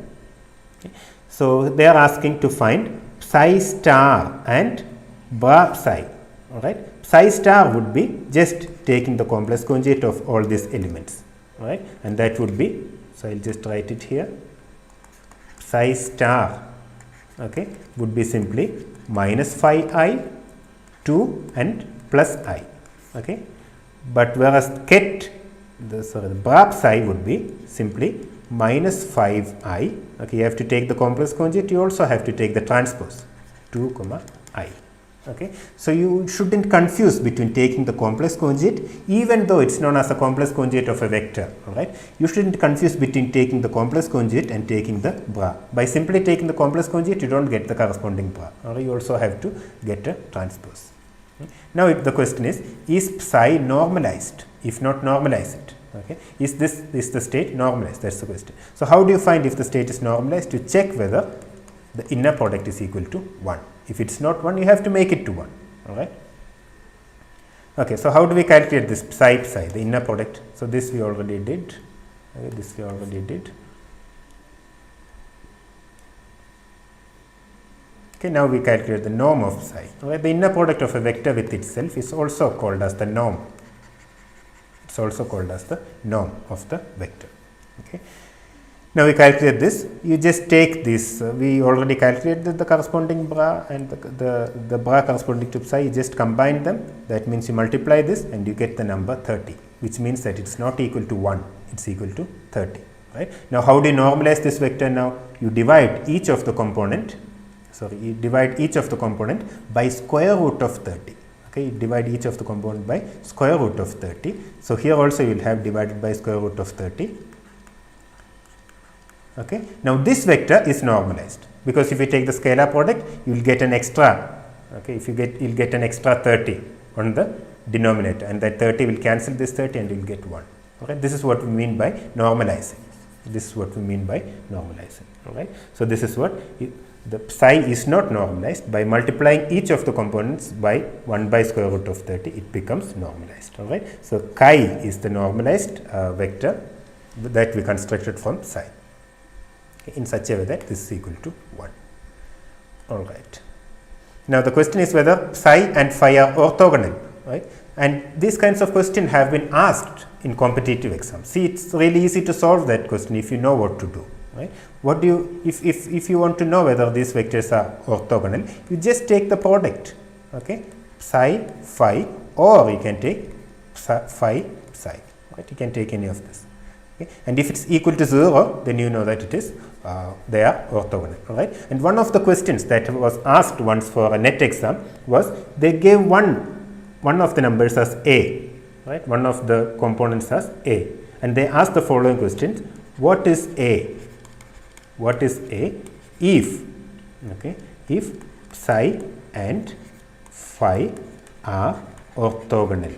Okay? So they are asking to find psi star and bra psi. All right? Psi star would be just taking the complex conjugate of all these elements, right? And that would be, so I'll just write it here. Psi star, okay, would be simply minus phi I, 2 and plus I, okay. But whereas ket, the bra psi would be simply minus 5I, okay. You have to take the complex conjugate, you also have to take the transpose 2 comma I. Okay. So you shouldn't confuse between taking the complex conjugate, even though it's known as a complex conjugate of a vector, alright. You shouldn't confuse between taking the complex conjugate and taking the bra. By simply taking the complex conjugate, you don't get the corresponding bra, or you also have to get a transpose. Now the question is psi normalized? If not, normalize it. Okay. Is the state normalized? That's the question. So how do you find if the state is normalized? To check whether the inner product is equal to 1. If it's not 1, you have to make it to 1. All right. Okay. So how do we calculate this psi, the inner product? So this we already did. Okay, this we already did. Okay. Now we calculate the norm of psi. All right. The inner product of a vector with itself is also called as the norm. It's also called as the norm of the vector. Okay. Now we calculate this. You just take this. We already calculated the corresponding bra and the bra corresponding to psi. You just combine them. That means you multiply this and you get the number 30, which means that it's not equal to 1. It's equal to 30. Right. Now how do you normalize this vector? Now you divide each of the component. You divide each of the component by square root of 30. Okay. You divide each of the component by square root of 30. So here also you will have divided by square root of 30. Okay. Now this vector is normalized, because if you take the scalar product, you will get an extra, okay, if you get an extra 30 on the denominator, and that 30 will cancel this 30 and you will get 1. Okay. This is what we mean by normalizing. This is what we mean by normalizing. Alright. So this is what the psi is not normalized. By multiplying each of the components by 1 by square root of 30, it becomes normalized. Alright. So chi is the normalized vector that we constructed from psi. In such a way that this is equal to 1. Alright. Now the question is whether psi and phi are orthogonal, right? And these kinds of questions have been asked in competitive exams. See, it's really easy to solve that question if you know what to do, right? What do you, if you want to know whether these vectors are orthogonal, you just take the product, okay? Psi, phi, or you can take phi, psi, right? You can take any of this. Okay. And if it's equal to 0, then you know that it is they are orthogonal, right? And one of the questions that was asked once for a net exam was they gave one of the numbers as a, right? One of the components as a, and they asked the following questions: what is a? What is a if, okay, if psi and phi are orthogonal?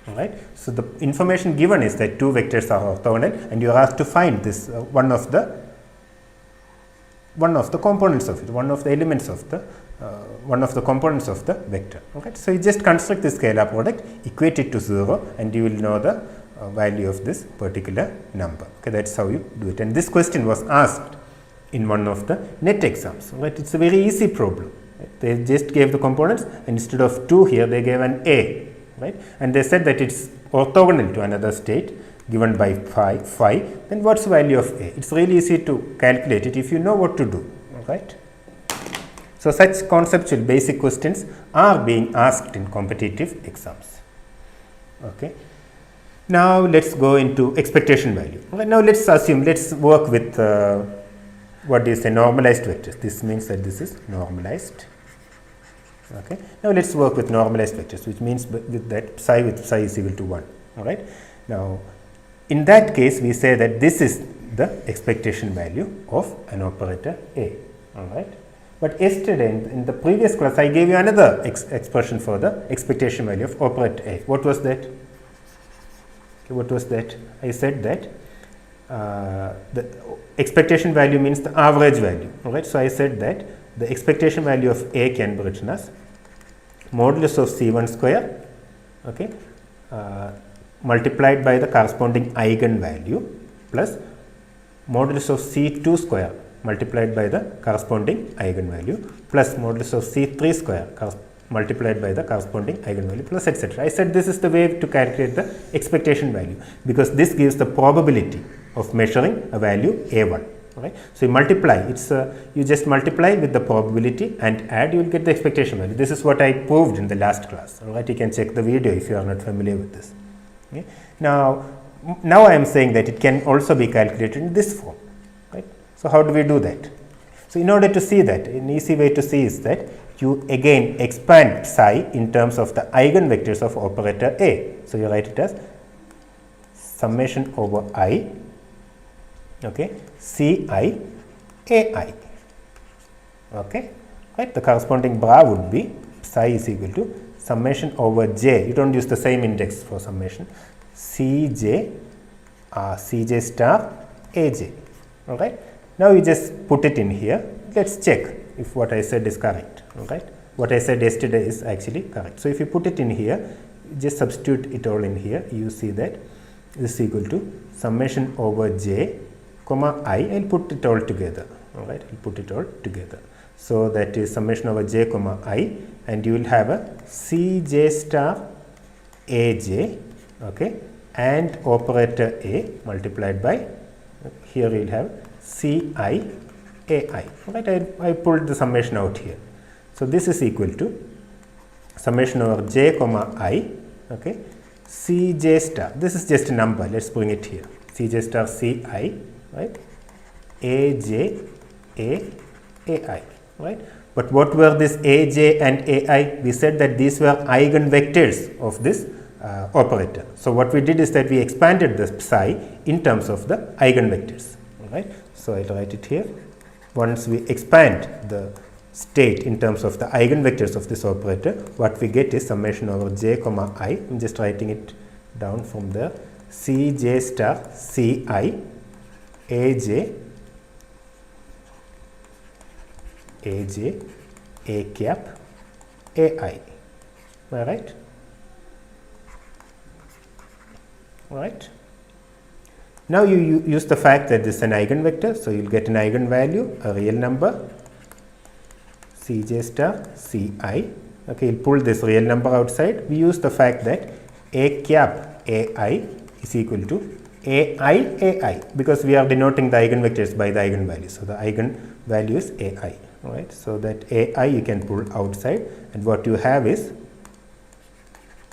Alright. So the information given is that two vectors are orthogonal, and you are asked to find this one of the components of it, one of the elements of the one of the components of the vector. Okay. So you just construct the scalar product, equate it to 0, and you will know the value of this particular number. Okay, that's how you do it. And this question was asked in one of the net exams. Right. It's a very easy problem. Right. They just gave the components, and instead of 2 here they gave an a. Right, and they said that it's orthogonal to another state given by phi, then what's the value of a? It's really easy to calculate it if you know what to do. Right. So such conceptual basic questions are being asked in competitive exams. Okay. Now let's go into expectation value. Okay. Now let's work with what is a normalized vectors. This means that this is normalized. Okay. Now let's work with normalized vectors, which means with that psi with psi is equal to 1. All right. Now in that case we say that this is the expectation value of an operator A. All right. But yesterday in the previous class I gave you another expression for the expectation value of operator A. What was that? Okay, what was that? I said that the expectation value means the average value. Alright, so I said that the expectation value of A can be written as modulus of C1 square, okay, multiplied by the corresponding eigenvalue plus modulus of C2 square multiplied by the corresponding eigenvalue plus modulus of C3 square multiplied by the corresponding eigenvalue plus etc. I said this is the way to calculate the expectation value because this gives the probability of measuring a value A1. Right? So you multiply, you just multiply with the probability and add, you will get the expectation value. This is what I proved in the last class. Alright, you can check the video if you are not familiar with this. Okay? Now I am saying that it can also be calculated in this form. Right? So how do we do that? So in order to see that, an easy way to see is that you again expand psi in terms of the eigenvectors of operator A. So you write it as summation over I, okay, Ci Ai. Okay, right? The corresponding bra would be psi is equal to summation over j. You don't use the same index for summation. Cj star Aj. All right. Now you just put it in here. Let's check if what I said is correct. All right. What I said yesterday is actually correct. So if you put it in here, just substitute it all in here. You see that this is equal to summation over j comma I. I'll put it all together. All right. I'll put it all together. So that is summation over j comma I, and you will have a Cj star Aj, okay, and operator A multiplied by, here you will have Ci Ai. Right, I pulled the summation out here. So this is equal to summation over j comma I, okay, Cj star. This is just a number. Let's bring it here. Cj star Ci, right, Aj Ai. Right, but what were this Aj and Ai? We said that these were eigenvectors of this operator. So what we did is that we expanded the psi in terms of the eigenvectors. Right, so I'll write it here. Once we expand the state in terms of the eigenvectors of this operator, what we get is summation over j comma I. I'm just writing it down from there. Cj star Ci Aj A cap Ai. Am I right? Right. Now you use the fact that this is an eigenvector, so you will get an eigenvalue, a real number, Cj star Ci. Okay, you pull this real number outside. We use the fact that A cap Ai is equal to Ai because we are denoting the eigenvectors by the eigenvalue. So the eigenvalue is Ai. Right, so that Ai you can pull outside, and what you have is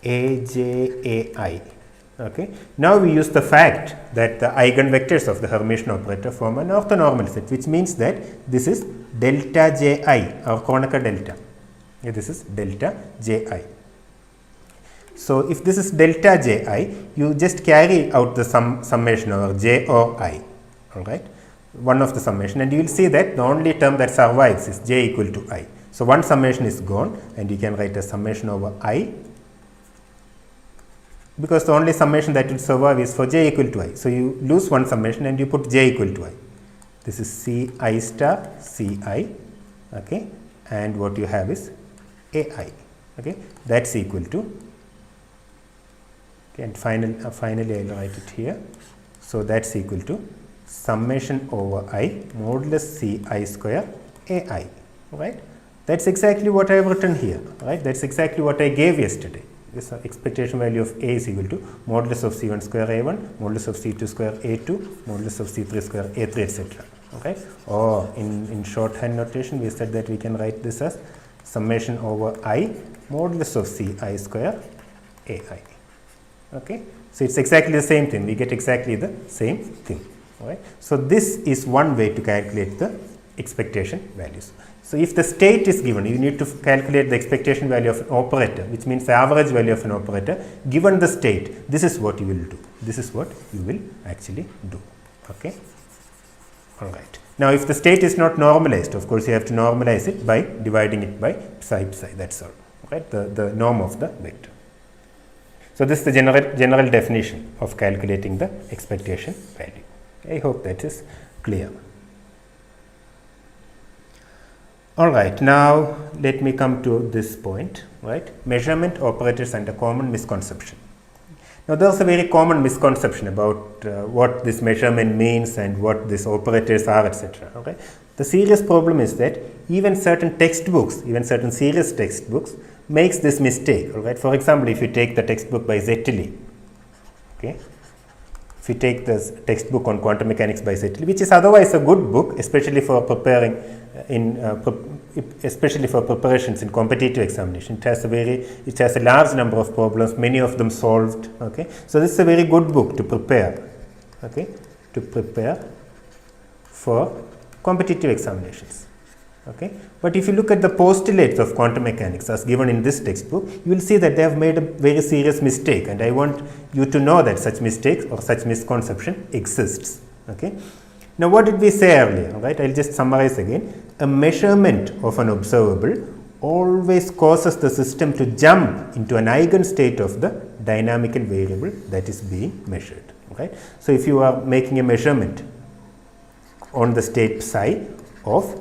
Aj. Okay. Now we use the fact that the eigenvectors of the Hermitian operator form an orthonormal set, which means that this is delta Ji, our Kronecker delta. Yeah, this is delta Ji. So if this is delta Ji, you just carry out the summation over j or I. All right. One of the summation, and you will see that the only term that survives is j equal to I. So one summation is gone, and you can write a summation over I, because the only summation that will survive is for j equal to I. So you lose one summation and you put j equal to I. This is Ci star Ci, okay, and what you have is Ai, okay, that's equal to, okay, and finally I will write it here. So that's equal to summation over I modulus Ci square Ai. Right, that's exactly what I have written here. Right, that's exactly what I gave yesterday. This expectation value of A is equal to modulus of C1 square A1, modulus of C2 square A2, modulus of C3 square A3, etc. Okay, or in shorthand notation we said that we can write this as summation over I modulus of Ci square Ai. Okay, so it's exactly the same thing. We get exactly the same thing. Right. So this is one way to calculate the expectation values. So if the state is given, you need to calculate the expectation value of an operator, which means the average value of an operator. Given the state, this is what you will do. This is what you will actually do. Okay. All right. Now, if the state is not normalized, of course, you have to normalize it by dividing it by psi. That's all. Right. The norm of the vector. So this is the general definition of calculating the expectation value. I hope that is clear. All right, now let me come to this point, right? Measurement operators and a common misconception. Now, there is a very common misconception about what this measurement means and what these operators are, etc. Okay? The serious problem is that even certain textbooks, even certain serious textbooks, makes this mistake. All right? For example, if you take the textbook by Zetterli, okay? If you take this textbook on quantum mechanics by Zetterli, which is otherwise a good book, especially for preparing especially for preparations in competitive examination, it has a large number of problems, many of them solved. Okay, so this is a very good book to prepare. Okay, to prepare for competitive examinations. Okay, but if you look at the postulates of quantum mechanics as given in this textbook, you will see that they have made a very serious mistake, and I want you to know that such mistakes or such misconception exists. Okay. Now, what did we say earlier? Right? I'll just summarize again. A measurement of an observable always causes the system to jump into an eigenstate of the dynamical variable that is being measured. Right? So, if you are making a measurement on the state psi of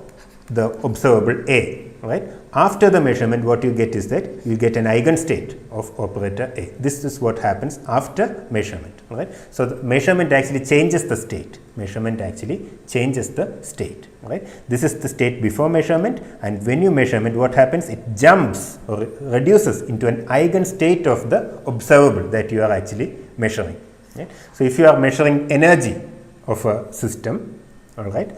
the observable A, right? After the measurement, what you get is that you get an eigenstate of operator A. This is what happens after measurement, right? So, the measurement actually changes the state. Measurement actually changes the state, right? This is the state before measurement, and when you measurement, what happens? It jumps or reduces into an eigenstate of the observable that you are actually measuring. Right? So, if you are measuring energy of a system, all right,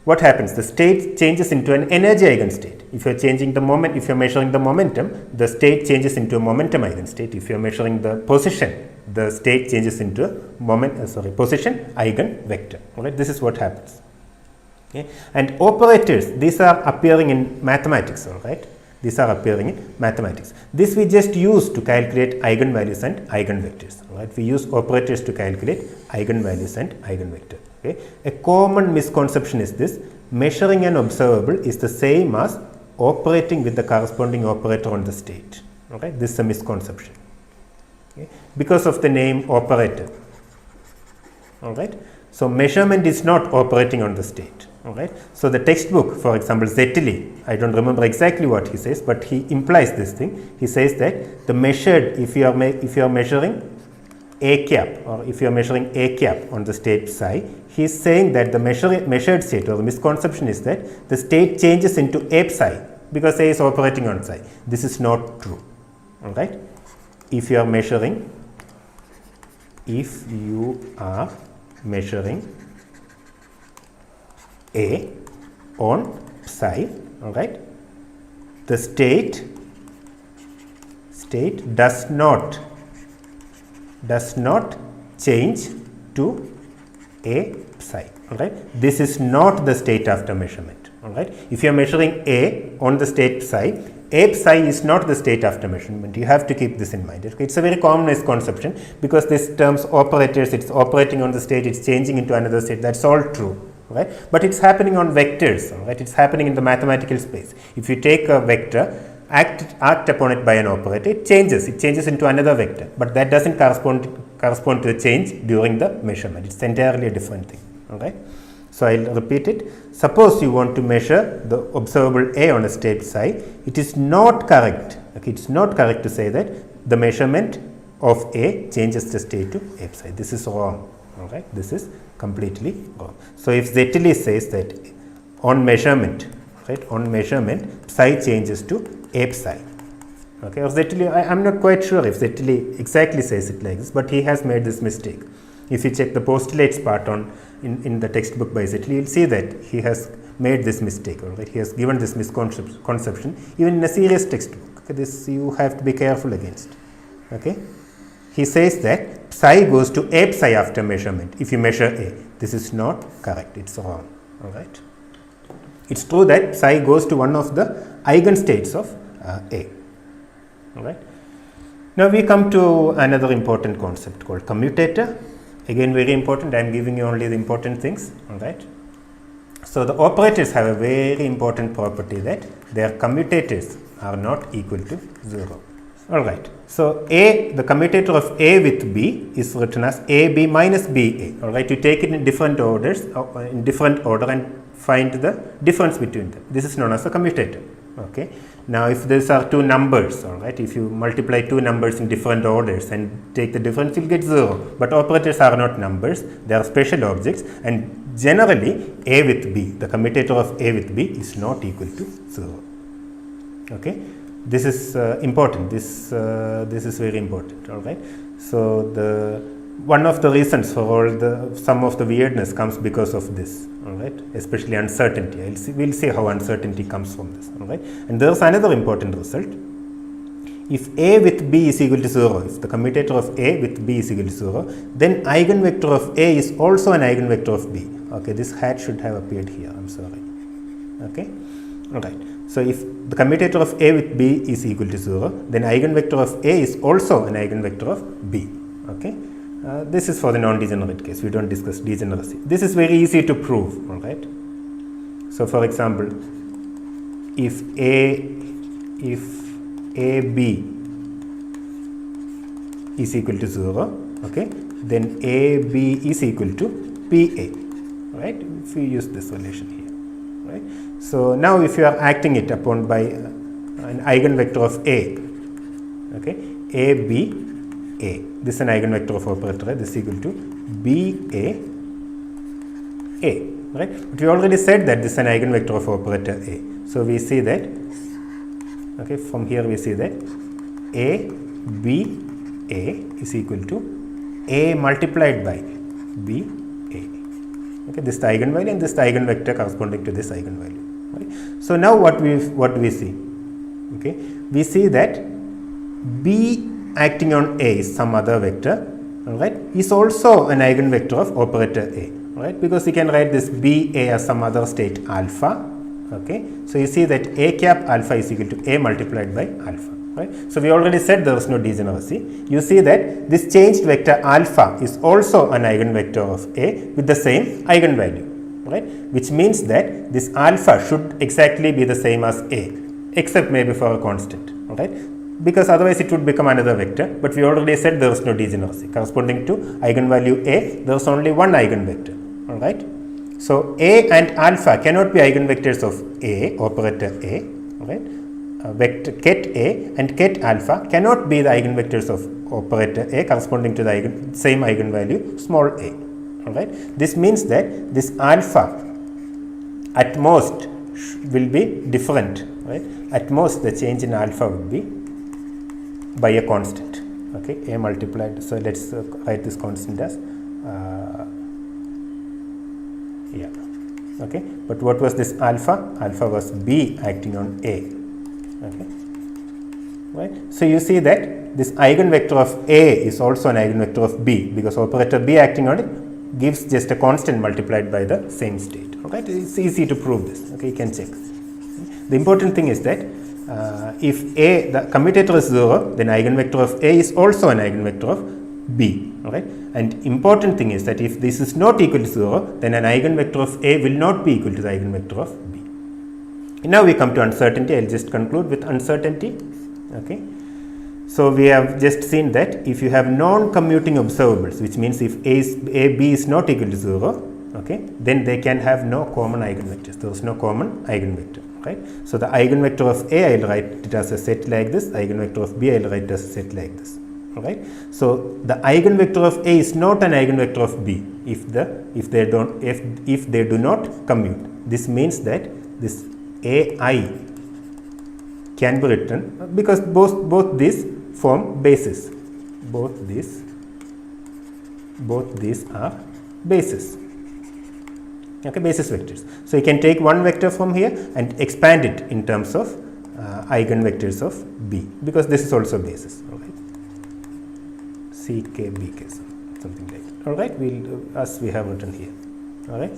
what happens? The state changes into an energy eigenstate. If you are changing the moment, if you are measuring the momentum, the state changes into a momentum eigenstate. If you are measuring the position, the state changes into a position eigenvector. All right, this is what happens. Okay, and operators, these are appearing in mathematics. All right, these are appearing in mathematics. This we just use to calculate eigenvalues and eigenvectors. All right, we use operators to calculate eigenvalues and eigenvectors. Okay. A common misconception is this: measuring an observable is the same as operating with the corresponding operator on the state. Okay. This is a misconception. Okay. Because of the name operator. All right. So, measurement is not operating on the state. All right. So, the textbook, for example, Zetterli, I don't remember exactly what he says, but he implies this thing. He says that the measured, if you are measuring A cap, or if you are measuring A cap on the state psi, he is saying that the measured state, or the misconception is that the state changes into A psi because A is operating on psi. This is not true. All right. If you are measuring A on psi, all right, the state does not change to A psi. All right, this is not the state after measurement. All right, if you are measuring A on the state psi, A psi is not the state after measurement. You have to keep this in mind. Okay? It's a very common misconception because this terms operators, it's operating on the state, it's changing into another state. That's all true. Right? But it's happening on vectors. Right? It's happening in the mathematical space. If you take a vector, act upon it by an operator, it changes into another vector, but that doesn't correspond to a change during the measurement. It's entirely a different thing. All right. So, I will repeat it. Suppose you want to measure the observable A on a state psi, it is not correct. Okay, it's not correct to say that the measurement of A changes the state to A psi. This is wrong. All right, this is completely wrong. So, if Zetterli says that on measurement, right, on measurement psi changes to A psi. Okay, or Zetterli, I am not quite sure if Zetterli exactly says it like this, but he has made this mistake. If you check the postulates part in the textbook by Zetterli, you will see that he has made this mistake. All right, he has given this misconception even in a serious textbook. Okay, this you have to be careful against. Okay, he says that psi goes to A psi after measurement if you measure A. This is not correct. It's wrong. All right. It's true that psi goes to one of the eigenstates of A. All right. Now we come to another important concept called commutator. Again, very important. I am giving you only the important things. All right. So the operators have a very important property that their commutators are not equal to 0. All right. So the commutator of A with B is written as AB minus BA. All right. You take it in different orders, in different order, and find the difference between them. This is known as a commutator. Okay. Now, if these are two numbers, all right, if you multiply two numbers in different orders and take the difference, you'll get 0. But operators are not numbers; they are special objects, and generally A with B, the commutator of A with B, is not equal to 0. Okay. This is important. This is very important. All right. So one of the reasons for some of the weirdness comes because of this. All right. Especially uncertainty. We'll see how uncertainty comes from this. All right. And there's another important result. If A with B is equal to 0, if the commutator of A with B is equal to 0, then eigenvector of A is also an eigenvector of B. Okay. This hat should have appeared here. I'm sorry. Okay. All right. So if the commutator of A with B is equal to 0, then eigenvector of A is also an eigenvector of B. Okay. This is for the non-degenerate case. We don't discuss degeneracy. This is very easy to prove. All right. So, for example, if AB is equal to 0, okay, then AB is equal to PA. Right. If we use this relation here. Right. So now if you are acting it upon by an eigenvector of A, okay, A, B, A. This is an eigenvector of operator A. This is equal to B, A, A. Right? But we already said that this is an eigenvector of operator A. So we see that, okay, from here we see that A, B, A is equal to A multiplied by B, A. Okay, this is the eigenvalue and this is the eigenvector corresponding to this eigenvalue. Right. So now what do we see? Okay, we see that B acting on A is some other vector, all right, is also an eigenvector of operator A, right? Because we can write this B A as some other state alpha. Okay, so you see that A cap alpha is equal to A multiplied by alpha. Right. So we already said there is no degeneracy. You see that this changed vector alpha is also an eigenvector of A with the same eigenvalue. Right, which means that this alpha should exactly be the same as A, except maybe for a constant, all right, because otherwise it would become another vector. But we already said there is no degeneracy. Corresponding to eigenvalue A, there is only one eigenvector, all right. So A and alpha cannot be eigenvectors of A, operator A, all right. Vector ket A and ket alpha cannot be the eigenvectors of operator A corresponding to the same eigenvalue small a. Alright. This means that this alpha at most will be different. Right? At most the change in alpha would be by a constant. Okay, A multiplied. So let's write this constant as okay. But what was this alpha? Alpha was B acting on A. Okay. Right. So you see that this eigenvector of A is also an eigenvector of B because operator B acting on it gives just a constant multiplied by the same state. Okay, it's easy to prove this. Okay, you can check. The important thing is that if the commutator is 0, then eigenvector of A is also an eigenvector of B. Alright, and important thing is that if this is not equal to 0, then an eigenvector of A will not be equal to the eigenvector of B. And now we come to uncertainty. I'll just conclude with uncertainty. Okay. So we have just seen that if you have non-commuting observables, which means if B is not equal to 0, okay, then they can have no common eigenvectors. There is no common eigenvector. Right? So the eigenvector of A, I will write it as a set like this. Eigenvector of B, I will write it as a set like this. Alright. So the eigenvector of A is not an eigenvector of B if they do not commute. This means that this AI can be written because both these form bases. Both these are bases. Okay, basis vectors. So you can take one vector from here and expand it in terms of eigenvectors of B because this is also basis. All right. CK, BK, something like that. All right. As we have written here. All right.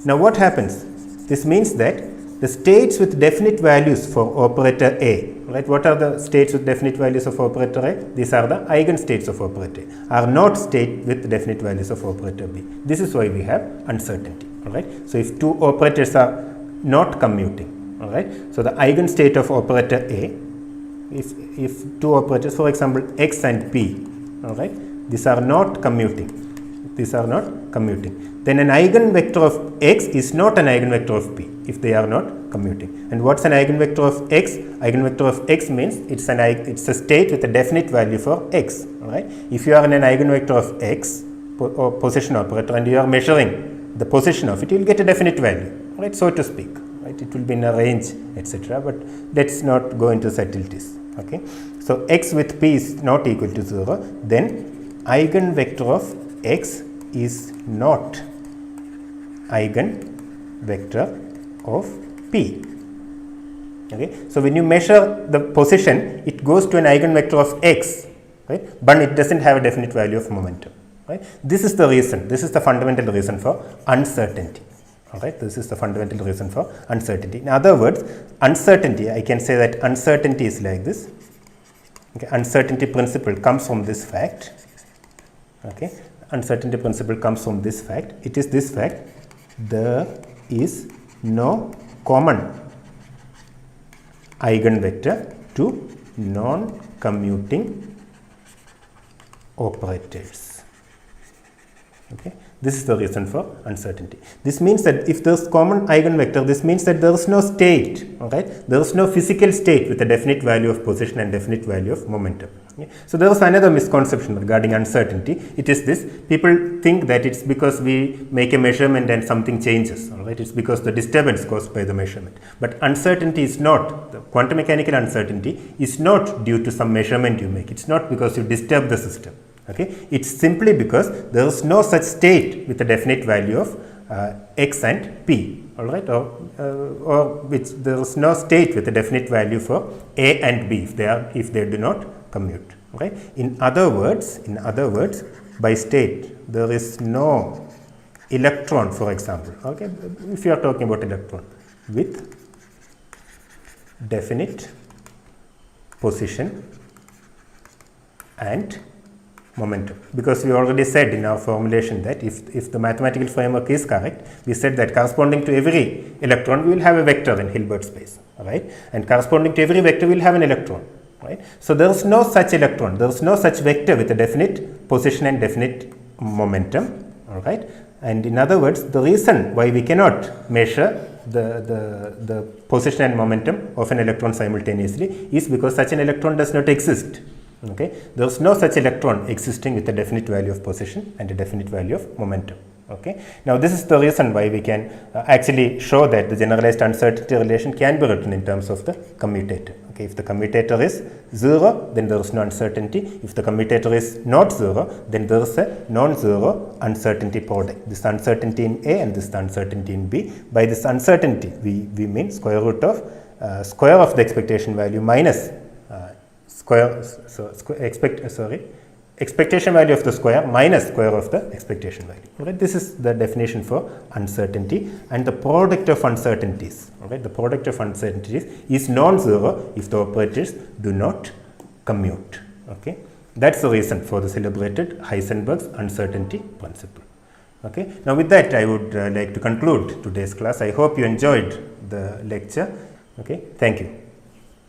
Now what happens? This means that the states with definite values for operator A, right? What are the states with definite values of operator A? These are the eigenstates of operator A, are not state with definite values of operator B. This is why we have uncertainty. All right. So if two operators are not commuting, all right. So the eigenstate of operator A if two operators, for example, x and p, all right, these are not commuting. These are not commuting. Then an eigenvector of x is not an eigenvector of p if they are not commuting. And what's an eigenvector of x? Eigenvector of x means it's a state with a definite value for x. All right. If you are in an eigenvector of x or position operator and you are measuring the position of it, you will get a definite value, right, so to speak. Right. It will be in a range, etc. But let's not go into subtleties. Okay. So x with p is not equal to 0. Then eigenvector of x is not eigenvector of p. Okay. So when you measure the position, it goes to an eigenvector of x, right, but it doesn't have a definite value of momentum. Right. This is the reason. This is the fundamental reason for uncertainty. All right. This is the fundamental reason for uncertainty. In other words, uncertainty, I can say that uncertainty is like this. Okay. Uncertainty principle comes from this fact. Okay. Uncertainty principle comes from this fact. It is this fact: there is no common eigenvector to non-commuting operators. Okay. This is the reason for uncertainty. This means that if there is common eigenvector, this means that there is no state. All right. There is no physical state with a definite value of position and definite value of momentum. Okay. So there is another misconception regarding uncertainty. It is this: people think that it's because we make a measurement and something changes. All right. It's because the disturbance caused by the measurement. But uncertainty is not, the quantum mechanical uncertainty is not due to some measurement you make. It's not because you disturb the system. Okay. It's simply because there is no such state with a definite value of x and p, all right, or which there is no state with a definite value for a and b if they do not commute. Okay. In other words, by state there is no electron, for example. Okay. If you are talking about electron with definite position and momentum, because we already said in our formulation that if the mathematical framework is correct, we said that corresponding to every electron we will have a vector in Hilbert space, right, and corresponding to every vector we will have an electron, right. So there is no such electron, there is no such vector with a definite position and definite momentum, all right. And in other words, the reason why we cannot measure the position and momentum of an electron simultaneously is because such an electron does not exist. Okay. There is no such electron existing with a definite value of position and a definite value of momentum. Okay. Now this is the reason why we can actually show that the generalized uncertainty relation can be written in terms of the commutator. Okay. If the commutator is 0, then there is no uncertainty. If the commutator is not 0, then there is a non-zero uncertainty product. This uncertainty in A and this uncertainty in B. By this uncertainty, we mean square root of the expectation value minus expectation value of the square minus square of the expectation value. Right? This is the definition for uncertainty, and the product of uncertainties. Right? The product of uncertainties is non-zero if the operators do not commute. Okay? That's the reason for the celebrated Heisenberg's uncertainty principle. Okay? Now with that, I would like to conclude today's class. I hope you enjoyed the lecture. Okay? Thank you.